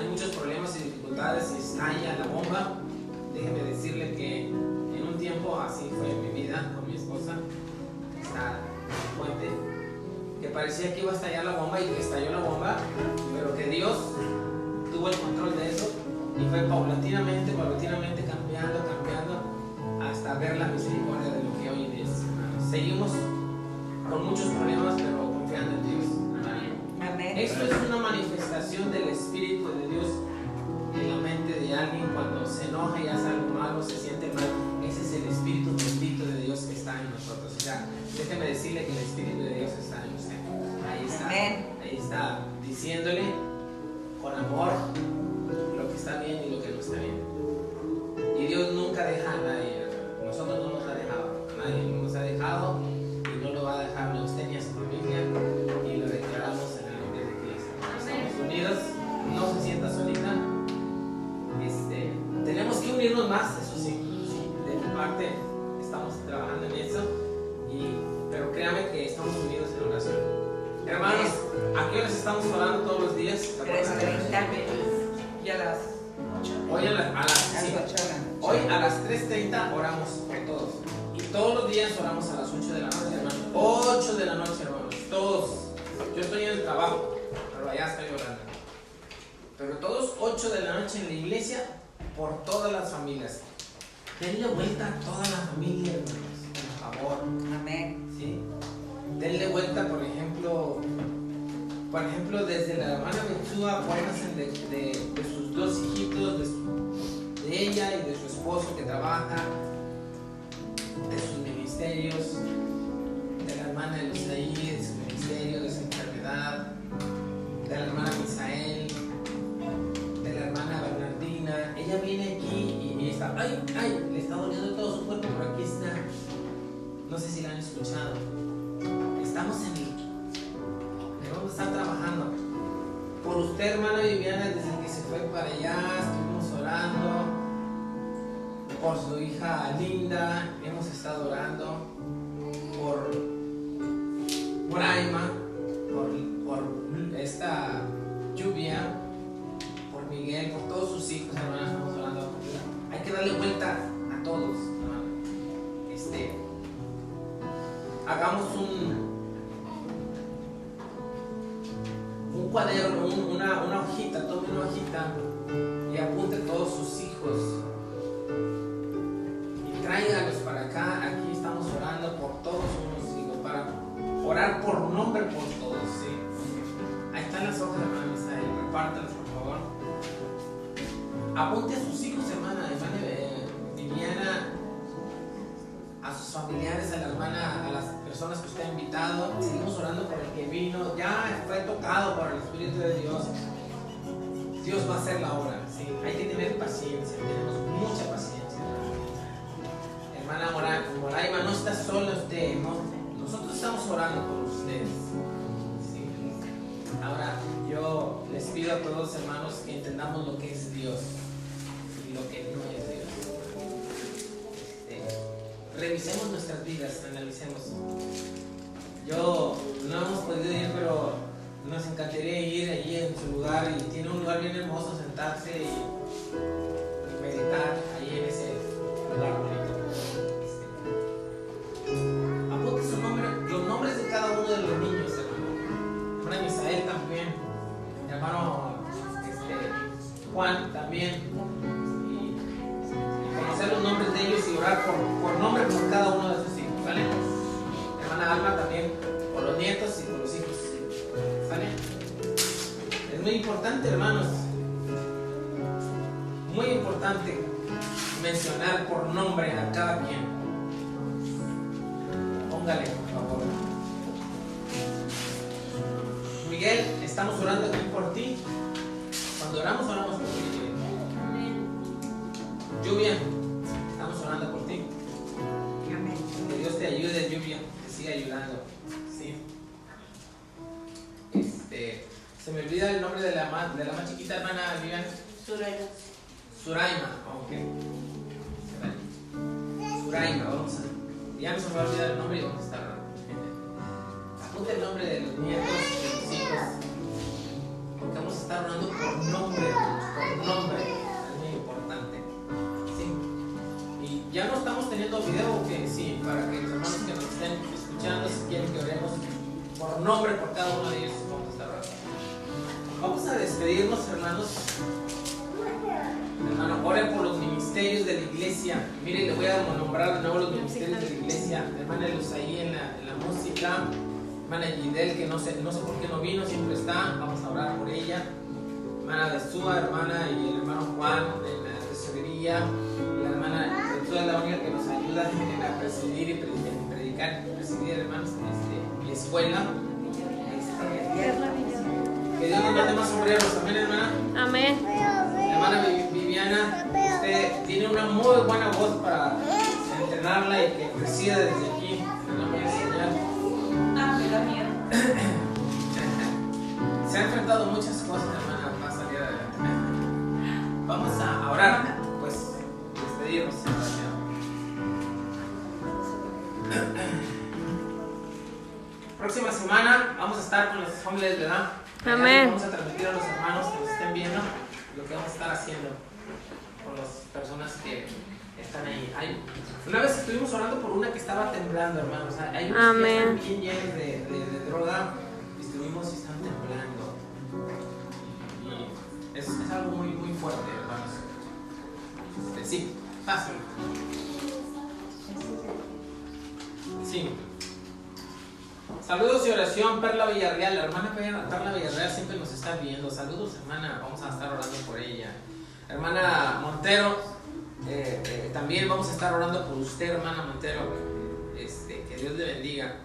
A: hay muchos problemas y dificultades y estalla la bomba. Déjeme decirle que en un tiempo así fue en mi vida con mi esposa, esta fuente, que parecía que iba a estallar la bomba y que estalló la bomba, pero que Dios tuvo el control de eso y fue paulatinamente cambiando hasta ver la misericordia de lo que hoy es. Seguimos con muchos problemas, pero confiando en Dios.
D: Amén.
A: Esto es una manifestación del Espíritu de Dios en la mente de alguien cuando se enoja y hace algo malo, se siente mal. Ese es el Espíritu bendito de Dios que está en nosotros. O sea, déjeme decirle que el Espíritu de Dios está en usted. Ahí está, diciéndole con amor lo que está bien y lo que no está bien. Y Dios nunca deja a nadie. Nosotros no nos ha dejado, a nadie no nos ha dejado y no lo va a dejar ni a usted ni a su familia, y lo declaramos en el nombre de Cristo. Estamos unidos, no se sienta solita. Tenemos que unirnos más, eso sí, de mi parte estamos trabajando en eso, pero créame que estamos unidos en oración. Hermanos, ¿a qué horas estamos orando todos los días?
D: 3:30.
B: Y a las 8.
A: Hoy hoy a las 3:30 oramos por todos. Y todos los días oramos a las 8 de la noche, hermanos. 8 de la noche, hermanos. Todos. Yo estoy en el trabajo, pero allá estoy orando. Pero todos 8 de la noche en la iglesia por todas las familias. Denle vuelta a toda la familia, hermanos, por favor.
D: Amén.
A: ¿Sí? Denle vuelta, por ejemplo, desde la hermana Betsúa, acuérdense de sus 2 hijitos, de ella y de su esposo que trabaja, de sus ministerios, de la hermana Elosaí, de su ministerio, de su enfermedad, de la hermana Misael, de la hermana Bernardina. Ella viene aquí y está, le está doliendo todo su cuerpo, pero aquí está. No sé si la han escuchado. Estamos vamos a estar trabajando por usted, hermana Viviana, desde que se fue para allá. Estuvimos orando por su hija Linda, hemos estado orando por Aima, por esta Lluvia, por Miguel, por todos sus hijos, hermanas. Estamos orando. Hay que darle vuelta a todos, hermano. Hagamos un cuaderno, una hojita, tome una hojita y apunte todos sus hijos y tráigalos para acá. Aquí estamos orando por todos unos hijos, para orar por nombre por todos, ¿sí? Ahí están las hojas, hermana Misael, repártelas por favor. Apunte a sus hijos, hermana Viviana, a sus familiares, a la hermana, a las personas que usted ha invitado. Seguimos orando por el que vino, ya fue tocado por el Espíritu de Dios. Dios va a hacer la obra, ¿sí? Hay que tener paciencia, tenemos mucha paciencia. Hermana Moraima, no está sola usted, no, nosotros estamos orando por ustedes, ¿sí? Ahora yo les pido a todos, hermanos, que entendamos lo que es Dios y lo que no es Dios. Revisemos nuestras vidas, analicemos. Yo no hemos podido ir, pero nos encantaría ir allí en su lugar, y tiene un lugar bien hermoso, sentarse y meditar ahí en ese lugar bonito. Apunte su nombre, los nombres de cada uno de los niños, hermano. Hermana Misael también, hermano Juan también. Conocer los nombres de ellos y orar por nombre por cada importante mencionar por nombre a cada quien. Póngale, por favor. Miguel, estamos orando aquí por ti. Cuando oramos por ti, Miguel. Lluvia, estamos orando por ti. Que Dios te ayude, Lluvia, te siga ayudando. ¿Sí? Se me olvida el nombre de la más chiquita, hermana Viviana. Suraima, ok. Suraima, vamos a. Ya no se me va a olvidar el nombre y vamos a estar. Apunta el nombre de los nietos, de los hijos. Porque vamos a estar orando por nombre, es muy importante. ¿Sí? Y ya no estamos teniendo video, que sí, para que los hermanos que nos estén escuchando, si quieren que oremos por nombre por cada uno de ellos, vamos a estar orando. Vamos a despedirnos, hermanos. Hermano, oren por los ministerios de la iglesia. Miren, le voy a nombrar de nuevo los ministerios de la iglesia. La hermana Luz ahí en la música. Hermana Gidel, que no sé por qué no vino, siempre está. Vamos a orar por ella. Hermana Besúa, hermana, y el hermano Juan en la tesorería. La hermana Besúa es la única que nos ayuda a presidir y predicar, presidir, hermanos, mi escuela. Que Dios nos mande más obreros. Amén, hermana.
E: Amén.
A: Hermana Viviana, usted tiene una muy buena voz para entrenarla y que presida desde aquí. En nombre del Señor.
B: Me da miedo.
A: Se han enfrentado muchas cosas, hermana, para salir adelante. Vamos a orar, pues, despedirnos en oración. Próxima semana vamos a estar con los hombres, ¿verdad?
E: Amén.
A: Vamos a transmitir a los hermanos que nos estén viendo lo que vamos a estar haciendo con las personas que están ahí. Una vez estuvimos orando por una que estaba temblando, hermanos. Hay unos que están bien llenos de droga y están temblando. Y es algo muy, muy fuerte, hermanos. Sí, fácil. Sí. Saludos y oración, Perla Villarreal. La hermana Perla Villarreal siempre nos está viendo. Saludos, hermana. Vamos a estar orando por ella. Hermana Montero, también vamos a estar orando por usted, hermana Montero. Que Dios le bendiga.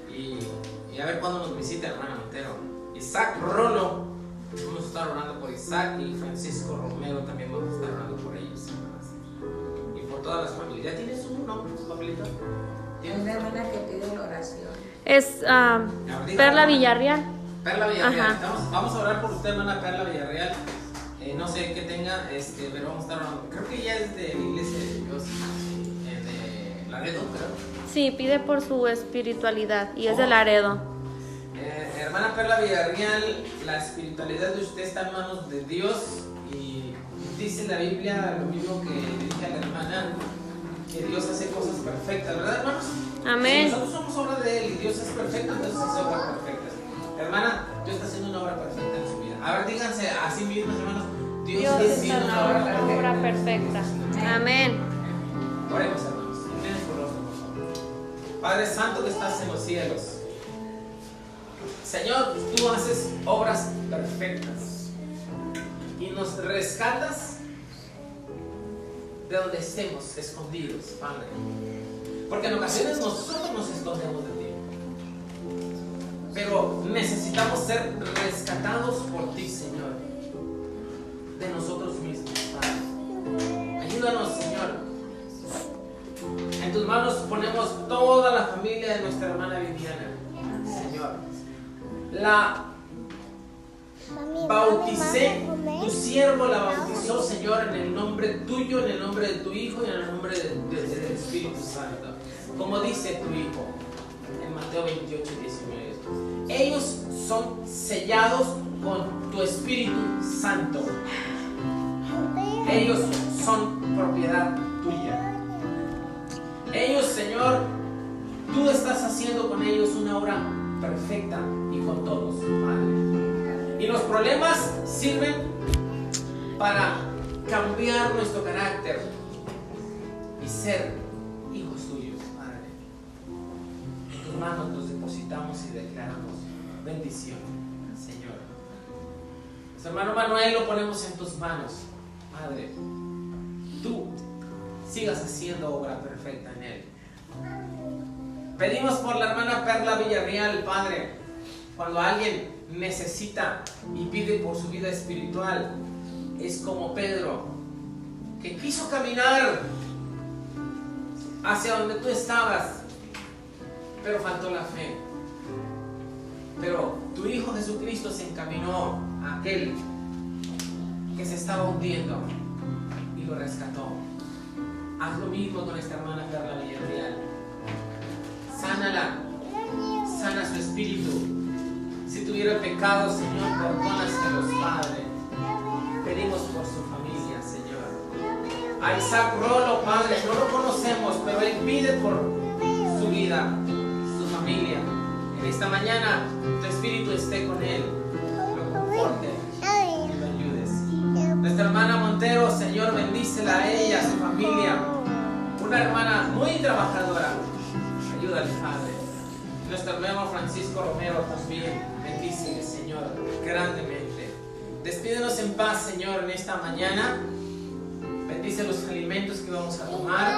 A: Y a ver cuándo nos visita, hermana Montero. Isaac Rolo, vamos a estar orando por Isaac. Y Francisco Romero también vamos a estar orando por ellos, hermanas. Y por todas las familias. ¿Ya tienes un nombre, tu papelito?
D: Es la hermana que pide la oración.
E: Es Perla Villarreal.
A: Perla Villarreal. Vamos a orar por usted, hermana Perla Villarreal. No sé qué tenga, pero vamos a estar orando. Creo que ella es de la iglesia de Dios, de Laredo, creo.
E: Sí, pide por su espiritualidad y es de Laredo.
A: Hermana Perla Villarreal, la espiritualidad de usted está en manos de Dios y dice la Biblia lo mismo que le dije a la hermana, que Dios hace cosas perfectas, ¿verdad, hermanos?
E: Amén.
A: Si nosotros somos obra de Él y Dios es perfecto, entonces hace obras perfectas. Hermana, Dios está haciendo una obra perfecta en su vida. A ver, díganse a sí mismos, hermanos, Dios está haciendo una obra perfecta.
E: Amén.
A: Oremos, hermanos. Inclinen su rostro, por favor. Padre Santo que estás en los cielos, Señor, tú haces obras perfectas y nos rescatas de donde estemos escondidos, Padre. Porque en ocasiones nosotros nos escondemos de ti. Pero necesitamos ser rescatados por ti, Señor. De nosotros mismos, Padre. Ayúdanos, Señor. En tus manos ponemos toda la familia de nuestra hermana Viviana, Señor. La bauticé, tu siervo la bautizó, Señor, en el nombre tuyo, en el nombre de tu Hijo y en el nombre del Espíritu Santo. Como dice tu Hijo en Mateo 28, 19. Ellos son sellados con tu Espíritu Santo. Ellos son propiedad tuya. Ellos, Señor, tú estás haciendo con ellos una obra perfecta y con todos, Padre. Y los problemas sirven para cambiar nuestro carácter y ser hijos tuyos, Padre. En tus manos nos depositamos y declaramos bendición, Señor. Nuestro hermano Manuel lo ponemos en tus manos, Padre. tú sigas haciendo obra perfecta en él. Pedimos por la hermana Perla Villarreal, Padre, cuando alguien necesita y pide por su vida espiritual, es como Pedro, que quiso caminar hacia donde tú estabas, pero faltó la fe. Pero tu Hijo Jesucristo se encaminó a aquel que se estaba hundiendo y lo rescató. Haz lo mismo con esta hermana Perla Villarreal. Sánala, sana su espíritu. Si tuviera pecado, Señor, perdónaselos, Padre. Pedimos por su familia, Señor. A Isaac Rolo, Padre, no lo conocemos, pero él pide por su vida, su familia. En esta mañana, tu espíritu esté con él, lo conforte y lo ayudes. Nuestra hermana Montero, Señor, bendícela a ella, a su familia. Una hermana muy trabajadora. Ayúdale, Padre. Nuestro hermano Francisco Romero también, bendícele, Señor, grandemente. Despídenos en paz, Señor, en esta mañana. Bendice los alimentos que vamos a tomar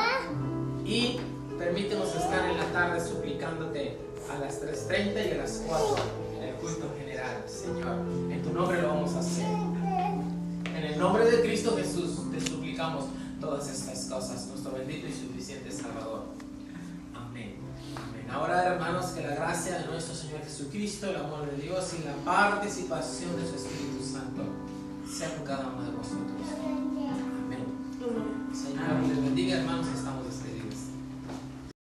A: y permítenos estar en la tarde suplicándote a las 3:30 y a las 4 en el culto general, Señor. En tu nombre lo vamos a hacer. En el nombre de Cristo Jesús te suplicamos todas estas cosas, nuestro bendito y suficiente Salvador. Amén. Amén. Ahora, hermanos, que la gracia de nuestro Señor Jesucristo, el amor de Dios y la participación de su Espíritu Santo sea con cada uno de vosotros. Amén. Señor, les bendiga, hermanos, estamos despedidos.